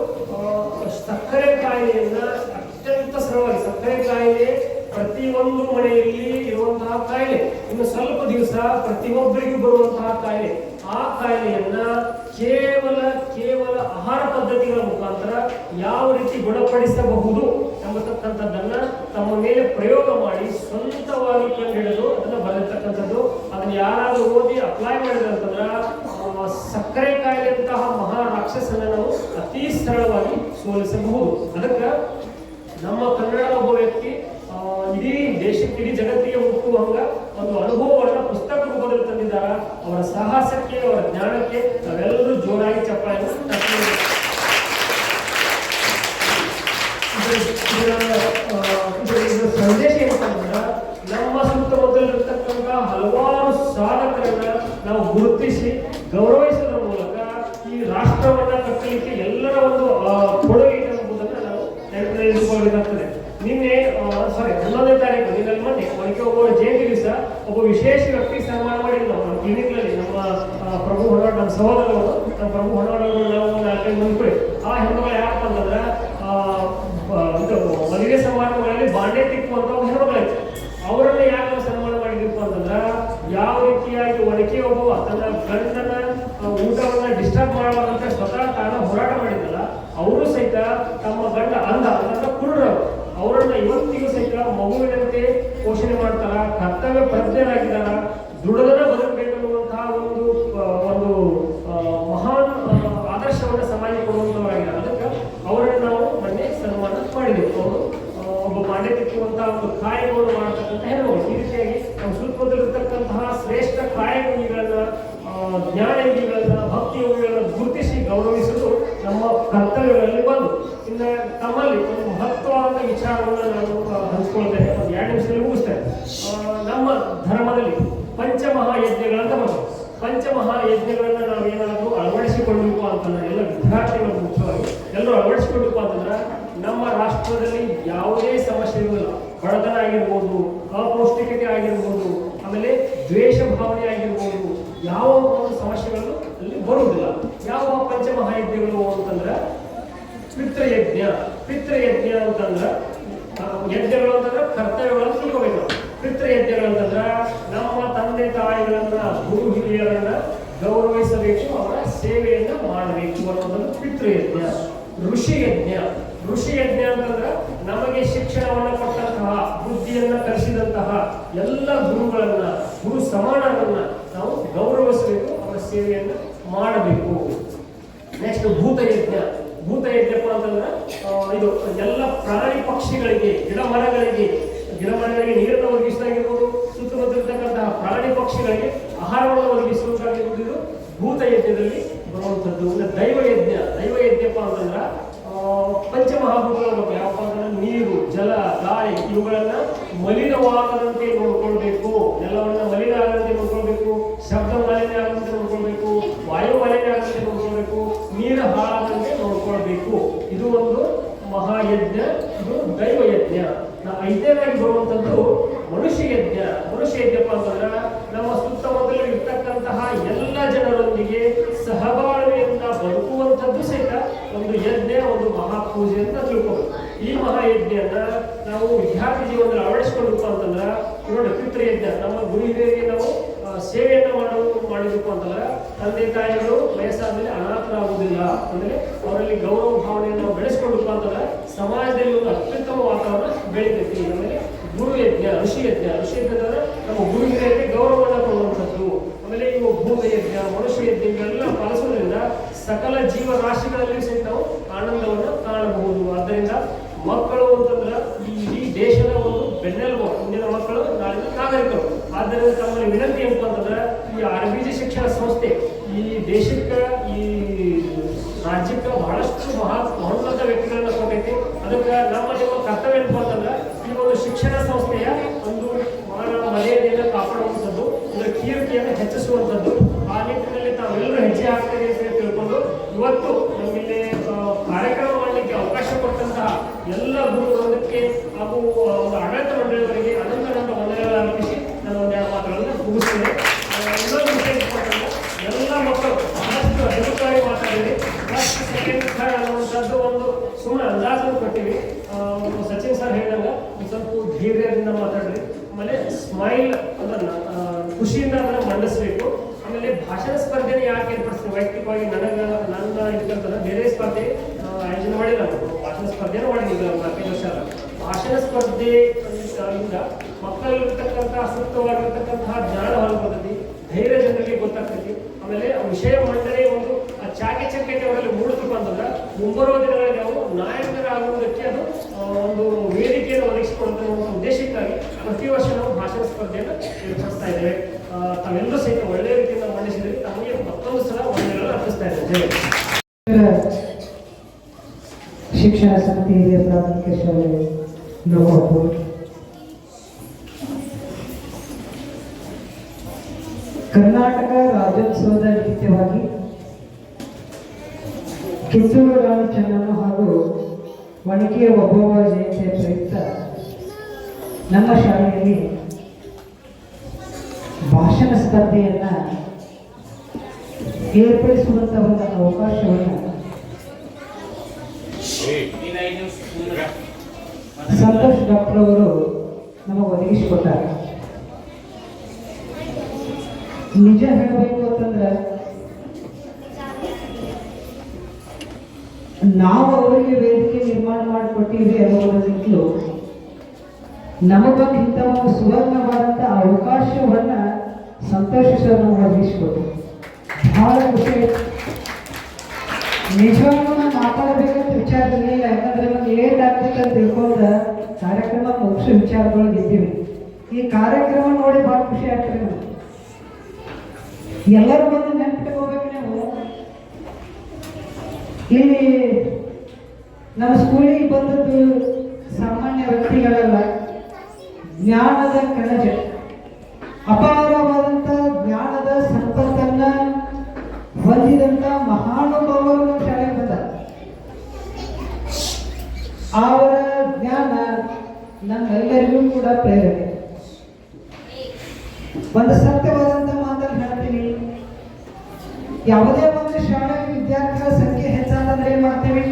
ಸಕ್ಕರೆ ಕಾಯಿಲೆಯನ್ನ ಅತ್ಯಂತ ಸರಳವಾಗಿ, ಸಕ್ಕರೆ ಕಾಯಿಲೆ ಪ್ರತಿಯೊಂದು ಮನೆಯಲ್ಲಿ ಇರುವಂತಹ ಕಾಯಿಲೆ, ಇನ್ನು ಸ್ವಲ್ಪ ದಿವಸ ಪ್ರತಿಯೊಬ್ಬರಿಗೂ ಬರುವಂತಹ ಕಾಯಿಲೆ. ಆ ಕಾಯಿಲೆಯನ್ನ ಕೇವಲ ಆಹಾರ ಪದ್ಧತಿಗಳ ಮುಖಾಂತರ ಯಾವ ರೀತಿ ಗುಣಪಡಿಸಬಹುದು ಎಂಬತಕ್ಕಂಥದ್ದನ್ನ ತಮ್ಮ ಮೇಲೆ ಪ್ರಯೋಗ ಮಾಡಿ ಸ್ವಂತವಾಗಿ ಕಂಡುಹಿಡಿದು ಅದನ್ನ ಬರೆದಿರ್ತಕ್ಕಂಥದ್ದು. ಅದನ್ನ ಯಾರಾದ್ರೂ ಓದಿ ಅಪ್ಲೈ ಮಾಡಿದ್ರೆ ಅಂತಂದ್ರೆ ಸಕ್ಕರೆ ಕಾಯಿಲೆಯಂತಹ ಮಹಾ ರಾಕ್ಷಸನ ನಾವು ಅತಿ ಸರಳವಾಗಿ ಸೋಲಿಸಬಹುದು. ಅದಕ್ಕೆ ನಮ್ಮ ಕನ್ನಡದ ಒಬ್ಬ ವ್ಯಕ್ತಿ ಇಡೀ ದೇಶಕ್ಕೆ, ಇಡೀ ಜಗತ್ತಿಗೆ ಮುಟ್ಟುವಂಗ ಒಂದು ಅನುಭವವನ್ನು ಪುಸ್ತಕ ರೂಪದಲ್ಲಿ ತಂದಿದ್ದಾರೆ. ಅವರ ಸಾಹಸಕ್ಕೆ, ಅವರ ಜ್ಞಾನಕ್ಕೆ ನಾವೆಲ್ಲರೂ ಜೋರಾಗಿ ಚಪ್ಪಾಳೆಯನ್ನು ತಟ್ಟಬೇಕು. ಇದರ ಸಂದೇಶ ಏನಂತಂದ್ರೆ, ನಮ್ಮ ಸುತ್ತಮುತ್ತಲಿರ್ತಕ್ಕಂಥ ಹಲವಾರು ಸಾಧಕರನ್ನ ನಾವು ಗುರುತಿಸಿ ಗೌರವಿಸುವುದರ ಮೂಲಕ ಈ ರಾಷ್ಟ್ರವನ್ನ ಕಟ್ಟಲಿಕ್ಕೆ ಎಲ್ಲರ ಒಂದು ಕೊಡುಗೆ ಎಂಬುದನ್ನು ನಾವು ನೆನಪಿನಲ್ಲಿಟ್ಟುಕೊಳ್ಳಬೇಕಾಗ್ತದೆ. ನಿನ್ನೆ 11ನೇ ತಾರೀಕು ಮೊನ್ನೆ ಒನಕೆ ಓಬವ್ವರ ಜಯಂತಿ ದಿವಸ ಒಬ್ಬ ವಿಶೇಷ ವ್ಯಕ್ತಿ ಸನ್ಮಾನ ಮಾಡಿದ್ರು ನಮ್ಮ ಕ್ಲಿನಿಕ್ನಲ್ಲಿ. ನಮ್ಮ ಪ್ರಭು ಹೊನ್ನಾಡ, ನಮ್ಮ ಸಹೋದರರು, ನಮ್ಮ ಪ್ರಭು ಹೊನ್ನಾಡ ನಾವು 4 ಮಂದಿ. ಆ ಹೆಣ್ಮಗಳು ಯಾರಪ್ಪ ಅಂತಂದ್ರೆ ಮದುವೆ ಸಮಾರಂಭಗಳಲ್ಲಿ ಬಾಂಡೆ ತಿಕ್ಕುವಂತ ಹೆಣ್ಮಗಳಾಯ್ತು. ಅವರನ್ನ ಯಾಕೆ ನಾವು ಸನ್ಮಾನ ಮಾಡಿದ್ವಿ ಅಂತಂದ್ರೆ, ಯಾವ ರೀತಿಯಾಗಿ ಒನಕೆ ಓಬವ್ವ ತನ್ನ ಗಂಡನ ಊಟವನ್ನ ಡಿಸ್ಟರ್ಬ್ ಮಾಡಬಾರ್ದಂತ ಸ್ವತಃ ತಾನು ಹೋರಾಟ ಮಾಡಿದ್ದಲ್ಲ, ಅವರು ಸಹಿತ ತಮ್ಮ ಗಂಡ ಅಂದ ಕುರುಡರು ಅವರನ್ನ ಇವತ್ತಿಗೂ ಸಹಿತ ಮಗುವಿನಂತೆ ಪೋಷಣೆ ಮಾಡ್ತಾರ, ಕರ್ತವ್ಯ ಪ್ರಜ್ಞರಾಗಿದ್ದಾರ, ದುಡದನ ಬದುಕಬೇಕನ್ನುವಂತಹ ಒಂದು ಮಹಾನ್ ಆದರ್ಶವನ್ನ ಸಮಾಜ ಕೊಡುವಂತವರಾಗಿದ್ದಾರೆ. ಅದಕ್ಕೆ ಅವರನ್ನು ನಾವು ಮೊನ್ನೆ ಸನ್ಮಾನ ಮಾಡಿದೆವು. ಅವರು ಒಬ್ಬ ಬಾಂಡೆ ತಿಕ್ಕುವಂತಹ ಒಂದು ಕಾಯಕವನ್ನು ಮಾಡತಕ್ಕಂಥ ಹೆಣ್ಣುಗಳು. ಈ ರೀತಿಯಾಗಿ ನಮ್ಮ ಸುತ್ತಮುತ್ತಲಿರ್ತಕ್ಕಂತಹ ಶ್ರೇಷ್ಠ ಕಾಯಕಗಳನ್ನ, ಜ್ಞಾನಯೋಗಿಗಳನ್ನ, ಭಕ್ತಿ ಯೋಗಿಗಳನ್ನ ಗುರುತಿಸಿ ಗೌರವಿಸುವುದು ನಮ್ಮ ಕರ್ತವ್ಯಗಳಲ್ಲಿ ಒಂದು. ಇನ್ನು ತಮ್ಮಲ್ಲಿ ಒಂದು ಮಹತ್ವವಾದ ವಿಚಾರವನ್ನು ನಾನು ಹಂಚ್ಕೊಳ್ತೇನೆ. ಒಂದು 2 ನಿಮಿಷದಲ್ಲಿ ಮುಗಿಸ್ತೇನೆ. ನಮ್ಮ ಧರ್ಮದಲ್ಲಿ ಪಂಚಮಹಾಯಜ್ಞಗಳಂತ ಬರ್ತದೆ. ಪಂಚಮಹಾಯಜ್ಞಗಳನ್ನ ನಾವೇನಾದರೂ ಅಳವಡಿಸಿಕೊಳ್ಳಬೇಕು ಅಂತಂದ್ರೆ, ಎಲ್ಲ ವಿದ್ಯಾರ್ಥಿಗಳು ಮುಖ್ಯವಾಗಿ ಎಲ್ಲರೂ ಅಳವಡಿಸಿಕೊಳ್ಳಬೇಕು ಅಂತಂದ್ರೆ, ನಮ್ಮ ರಾಷ್ಟ್ರದಲ್ಲಿ ಯಾವುದೇ ಸಮಸ್ಯೆ ಇರುವುದಿಲ್ಲ. ಬಡತನ ಆಗಿರ್ಬೋದು, ಅಪೌಷ್ಟಿಕತೆ ಆಗಿರ್ಬೋದು, ಆಮೇಲೆ ದ್ವೇಷ ಭಾವನೆ ಆಗಿರ್ಬೋದು, ಯಾವ ಒಂದು ಸಮಸ್ಯೆಗಳು ಅಲ್ಲಿ ಬರುವುದಿಲ್ಲ. ಯಾವ ಪಂಚಮಹಾಯಜ್ಞಗಳು ಅಂತಂದ್ರೆ, ಪಿತೃಯಜ್ಞ. ಪಿತೃಯಜ್ಞ ಅಂತಂದ್ರೆ, ಯಜ್ಞಗಳು ಅಂತಂದ್ರೆ ಕರ್ತವ್ಯಗಳನ್ನು ತಿಳ್ಕೋಬೇಕು. ಪಿತೃಯಜ್ಞಗಳಂತಂದ್ರೆ ನಮ್ಮ ತಂದೆ ತಾಯಿಗಳನ್ನ, ಗುರು ಹಿರಿಯರನ್ನ ಗೌರವಿಸಬೇಕು, ಅವರ ಸೇವೆಯನ್ನ ಮಾಡಬೇಕು ಅನ್ನೋದನ್ನು ಪಿತೃಯಜ್ಞ. ಋಷಿಯಜ್ಞ. ಋಷಿಯಜ್ಞ ಅಂತಂದ್ರೆ ನಮಗೆ ಶಿಕ್ಷಣವನ್ನು ಕೊಟ್ಟಂತಹ, ಬುದ್ಧಿಯನ್ನ ಕಲಿಸಿದಂತಹ ಎಲ್ಲ ಗುರುಗಳನ್ನ, ಗುರು ಸಮಾನರನ್ನ ನಾವು ಗೌರವಿಸಬೇಕು, ಅವರ ಸೇವೆಯನ್ನ ಮಾಡಬೇಕು. ನೆಕ್ಸ್ಟ್ ಭೂತಯಜ್ಞ. ಭೂತಯಜ್ಞಪ್ಪ ಅಂತಂದ್ರೆ ಇದು ಎಲ್ಲ ಪ್ರಾಣಿ ಪಕ್ಷಿಗಳಿಗೆ, ಗಿಡ ಮರಗಳಿಗೆ ನೀರನ್ನು ಒದಗಿಸಿದಾಗಿರ್ಬೋದು, ಸುತ್ತಮುತ್ತಲಿರ್ತಕ್ಕಂತಹ ಪ್ರಾಣಿ ಪಕ್ಷಿಗಳಿಗೆ ಆಹಾರವನ್ನು ಒದಗಿಸುವುದಾಗಿರ್ಬೋದು, ಇದು ಭೂತಯಜ್ಞದಲ್ಲಿ ಬರುವಂಥದ್ದು. ದೈವಯಜ್ಞ. ದೈವಯಜ್ಞಪ್ಪ ಅಂತಂದ್ರೆ ಪಂಚಮಹಾಭೂತಗಳು ಯಾವಪ್ಪ ಅಂತಂದ್ರೆ ನೀರು, ಜಲ, ಗಾಳಿ ಇವುಗಳನ್ನ ಮಲಿನವಾಗದಂತೆ ನೋಡ್ಕೊಳ್ಬೇಕು. ನೆಲವನ್ನ ಮಲಿನ ಆಗದಂತೆ ನೋಡ್ಕೊಳ್ಬೇಕು, ಶಬ್ದ ಮಾಲಿನ್ಯ ಆಗದಂತೆ ನೋಡ್ಕೊಳ್ಬೇಕು, ವಾಯು ಮಾಲಿನ್ಯ ಆಗದಂತೆ ನೋಡ್ಕೊಳ್ಬೇಕು, ನೀರು ಹಾಳಾಗದಂತೆ ನೋಡ್ಕೊಳ್ಬೇಕು. ಇದು ಒಂದು ಮಹಾಯಜ್ಞ, ಇದು ದೈವಯಜ್ಞ. 5ನೇದಾಗಿ ಬರುವಂಥದ್ದು ಮನುಷ್ಯಯಜ್ಞ. ಮನುಷ್ಯಯಜ್ಞಪ್ಪ ಅಂತಂದ್ರೆ ನಮ್ಮ ಸುತ್ತಮುತ್ತಲು ಇರ್ತಕ್ಕಂತಹ ಎಲ್ಲ ಜನರೊಂದಿಗೆ ಸಹಬಾಳ್ವೆಯಿಂದ ಬದುಕುವಂಥದ್ದು ಸಹಿತ ಒಂದು ಯಜ್ಞ, ಒಂದು ಮಹಾಪೂಜೆ ಅಂತ ತಿಳ್ಕೋಬೇಕು. ಈ ಮಹಾಯಜ್ಞನ ನಾವು ವಿದ್ಯಾರ್ಥಿ ಜೀವನದಲ್ಲಿ ಅಳವಡಿಸಿಕೊಳ್ಳಬೇಕು ಅಂತಂದ್ರೆ, ನೋಡಿ ಪಿತೃಯಜ್ಞ, ನಮ್ಮ ಗುರು ಹಿರಿಯರಿಗೆ ನಾವು ಸೇವೆಯನ್ನು ಮಾಡಿದಪ್ಪ ಅಂತಂದ್ರೆ ತಂದೆ ತಾಯಿಗಳು ವಯಸ್ಸಾದ್ಮೇಲೆ ಅನಾಥರಾಗುವುದಿಲ್ಲ. ಅಂದ್ರೆ ಅವರಲ್ಲಿ ಗೌರವ ಭಾವನೆಯನ್ನು ನಾವು ಬೆಳೆಸ್ಕೊಳ್ಬೇಕು ಅಂತಂದ್ರೆ ಸಮಾಜದಲ್ಲಿ ಒಂದು ಅತ್ಯುತ್ತಮ ವಾತಾವರಣ ಬೆಳಿತೈತಿ. ಆಮೇಲೆ ಗುರುಯಜ್ಞ. ಋಷಿಯಜ್ಞ. ಋಷಿಯಜ್ಞ ಅಂದ್ರೆ ನಮ್ಮ ಗುರು ಹಿರಿಯರಿಗೆ ಗೌರವವನ್ನು ಕೊಡುವಂಥದ್ದು. ಆಮೇಲೆ ಇವು ಭೂತಯಜ್ಞ, ಮನುಷ್ಯಯಜ್ಞ ಇವೆಲ್ಲ ಪಾಲಿಸೋದ್ರಿಂದ ಸಕಲ ಜೀವರಾಶಿಗಳಲ್ಲಿ ಸಹಿತ ನಾವು ಆನಂದವನ್ನು ಕಾಣಬಹುದು. ಆದ್ದರಿಂದ ಮಕ್ಕಳು ಅಂತಂದ್ರೆ ಈ ದೇಶದ ಒಂದು ಬೆನ್ನೆಲುಬು. ಇಂದಿನ ಮಕ್ಕಳು ನಾಳಿನ ನಾಗರಿಕರು. ಆದ್ದರಿಂದ ತಮ್ಮಲ್ಲಿ ವಿನಂತಿ ಏನಪ್ಪ ಅಂತಂದ್ರೆ, ಈ RBG ಶಿಕ್ಷಣ ಸಂಸ್ಥೆ ಈ ದೇಶಕ್ಕೆ, ಈ ರಾಜ್ಯಕ್ಕೆ ಬಹಳಷ್ಟು ಮಹೋನ್ನತ ವ್ಯಕ್ತಿಗಳನ್ನ ಕೊಟ್ಟೈತಿ. ಅದಕ್ಕೆ ನಮ್ಮ ಕರ್ತವ್ಯ ಏನಪ್ಪ ಅಂತಂದ್ರೆ, ಈ ಒಂದು ಶಿಕ್ಷಣ ಸಂಸ್ಥೆಯ ಒಂದು ಮರ್ಯಾದೆಯನ್ನು ಕಾಪಾಡುವಂಥದ್ದು, ಇದರ ಕೀರ್ತಿಯನ್ನು ಹೆಚ್ಚಿಸುವಂಥದ್ದು. ಆ ನಿಟ್ಟಿನಲ್ಲಿ ತಾವೆಲ್ಲರೂ ಹೆಜ್ಜೆ ಹಾಕ್ತೇವೆ ಅಂತ ತಿಳ್ಕೊಂಡು ಇವತ್ತು ನಮಗೆ ಕಾರ್ಯಕ್ರಮ ಮಾಡಲಿಕ್ಕೆ ಅವಕಾಶ ಕೊಟ್ಟಂತಹ ಎಲ್ಲ ಗುರುವೃಂದಕ್ಕೆ ಹಾಗೂ ಆಡಳಿತ ಮಂಡಳಿಯವರಿಗೆ ಅನಂತ ವಂದನೆಗಳನ್ನು ಅರ್ಪಿಸಿ ನಾನು ಒಂದೆರಡು ಮಾತುಗಳನ್ನು ಮುಗಿಸ್ತೇನೆ. ಇನ್ನೊಂದು ವಿಷಯ ಇಟ್ಕೊಂಡ್ರೆ, ಎಲ್ಲ ಮಕ್ಕಳು ಬಹಳಷ್ಟು ಅದ್ಭುತವಾಗಿ ಮಾತಾಡಿರಿ. ಫಸ್ಟ್ ಸೆಕೆಂಡ್ ಥರ್ಡ್ ಅನ್ನುವಂಥದ್ದು ಒಂದು ಸುಮ್ಮನೆ ಅಂದಾಜನ್ನು ಕೊಟ್ಟಿವಿ. ಸಚಿನ್ ಸರ್ ಹೇಳಿದಂಗೆ ಒಂದು ಸ್ವಲ್ಪ ಧೈರ್ಯದಿಂದ ಮಾತಾಡ್ರಿ. ಆಮೇಲೆ ಸ್ಮೈಲ್ ಅದನ್ನು ಖುಷಿಯಿಂದ ಅದನ್ನು ಮಂಡಿಸಬೇಕು. ಆಮೇಲೆ ಭಾಷಣ ಸ್ಪರ್ಧೆನ ಯಾಕೆ ಏರ್ಪಡಿಸ್ತೀವಿ, ವೈಯಕ್ತಿಕವಾಗಿ ನನ್ನ ಇದಕ್ಕಂತಂದ್ರೆ ಬೇರೆ ಸ್ಪರ್ಧೆ ಆಯೋಜನೆ ಮಾಡಿಲ್ಲ. ಭಾಷಣ ಸ್ಪರ್ಧೆನೂ ಮಾಡಿದ್ದೀವಿ 4 ವರ್ಷ. ಭಾಷಣ ಸ್ಪರ್ಧೆಯಿಂದ ಮಕ್ಕಳಲ್ಲಿರ್ತಕ್ಕಂತಹ ಸೂಕ್ತವಾಗಿರ್ತಕ್ಕಂತಹ ಜ್ಞಾನ ಹೊರಬರ್ತೈತಿ, ಧೈರ್ಯ ಜನರಿಗೆ ಗೊತ್ತಾಗ್ತೈತಿ. ಆಮೇಲೆ ವಿಷಯ ಮಂಡನೆ ಒಂದು ಚಾಕಚಕ್ಯತೆ ಅವರಲ್ಲಿ ಮೂಡಿತು ಅಂತಂದ್ರೆ ಮುಂಬರುವ ದಿನಗಳಲ್ಲಿ ಅವರು ನಾಯಕರಾಗುವುದಕ್ಕೆ ಅದು ಒಂದು ವೇದಿಕೆಯನ್ನು ಒದಗಿಸಿಕೊಡುವಂಥ ಒಂದು ಉದ್ದೇಶಕ್ಕಾಗಿ ಪ್ರತಿ ವರ್ಷ ನಾವು ಭಾಷಣ ಸ್ಪರ್ಧೆಯನ್ನು ಏರ್ಪಡಿಸ್ತಾ ಇದ್ದೇವೆ. ತಾವೆಲ್ಲರೂ ಸಹಿತ ಒಳ್ಳೆಯ ರೀತಿಯಿಂದ ಮಂಡಿಸಿದರೆ ತಮಗೆ ಮತ್ತೊಂದು ಸಲ ವಂದನೆಗಳನ್ನು ಅರ್ಪಿಸ್ತಾ ಇದ್ದೇವೆ. ಶಿಕ್ಷಣ ಸಮಿತಿ ಹಿರಿಯ ಪ್ರಾಥಮಿಕ ಶಾಲೆ ಲೋಕಾಪುರ ಕರ್ನಾಟಕ ರಾಜ್ಯೋತ್ಸವದ ನಿಮಿತ್ತವಾಗಿ ಕಿತ್ತೂರು ರಾಣಿ ಚೆನ್ನಮ್ಮ ಹಾಗೂ ಒನಕೆಯ ಓಬವ್ವ ಜಯಂತಿಯ ಪ್ರಯುಕ್ತ ನಮ್ಮ ಶಾಲೆಯಲ್ಲಿ ಭಾಷಣ ಸ್ಪರ್ಧೆಯನ್ನು ಏರ್ಪಡಿಸುವಂಥ ಒಂದು ಅವಕಾಶವನ್ನು ಸಂತೋಷ್ ಡಾಕ್ಟರ್ ಅವರು ನಮಗೆ ಒದಗಿಸಿಕೊಟ್ಟಾರೆ. ನಿಜ ಹೇಳಬೇಕು ಅಂತಂದ್ರೆ ನಾವು ಅವರಿಗೆ ವೇದಿಕೆ ನಿರ್ಮಾಣ ಮಾಡಿಕೊಟ್ಟಿವಿ ಅನ್ನೋದಕ್ಕಿಂತಲೂ ನಮಗೊಂದು ಇಂಥ ಒಂದು ಸುವರ್ಣವಾದಂಥ ಅವಕಾಶವನ್ನ ಸಂತೋಷ ಸರ್ ನಾವು ಒದಗಿಸಿಕೊಟ್ರು. ಬಹಳ ಖುಷಿ. ನಿಜವಾಗ್ಲೂ ನಾವು ಮಾತಾಡಬೇಕಂತ ವಿಚಾರ ಇರಲಿಲ್ಲ, ಯಾಕಂದ್ರೆ ನಮ್ಗೆ ಲೇಟ್ ಆಗ್ತೈತೆ ಅಂತ ತಿಳ್ಕೊಂಡ ಕಾರ್ಯಕ್ರಮ ಮುಗಿಸೋ ವಿಚಾರದೊಳಗೆ ಇದ್ದೀವಿ. ಈ ಕಾರ್ಯಕ್ರಮ ನೋಡಿ ಭಾಳ ಖುಷಿ ಆಗ್ತದೆ ನಮ್ಗೆ. ಎಲ್ಲರೂ ಬಂದು ನೆನ್ಪಿಟ್ಕೋಬೇಕು. ನೀವು ಇಲ್ಲಿ ನಮ್ಮ ಸ್ಕೂಲಿಗೆ ಬಂದದ್ದು ಸಾಮಾನ್ಯ ವ್ಯಕ್ತಿಗಳಲ್ಲ, ಜ್ಞಾನದ ಕಣಜ, ಅಪಾರವಾದಂಥ ಜ್ಞಾನದ ಸಂಪತ್ತನ್ನ ಹೊಂದಿದಂಥ ಮಹಾನುಭಾವರು ನಮ್ಮ ಶಾಲೆಗೆ ಬಂದ. ಅವರ ಜ್ಞಾನ ನಮ್ಮೆಲ್ಲರಿಗೂ ಕೂಡ ಪ್ರೇರಣೆ. ಒಂದು ಸತ್ಯವಾದಂಥ ಮಾತನ್ನು ಹೇಳ್ತೀನಿ, ಯಾವುದೇ ಒಂದು ಶಾಲೆಯ ವಿದ್ಯಾರ್ಥಿಗಳ ಸಂಖ್ಯೆ ಹೆಚ್ಚಾದಂದ್ರೆ ಏನ್ ಮಾಡ್ತೀವಿ,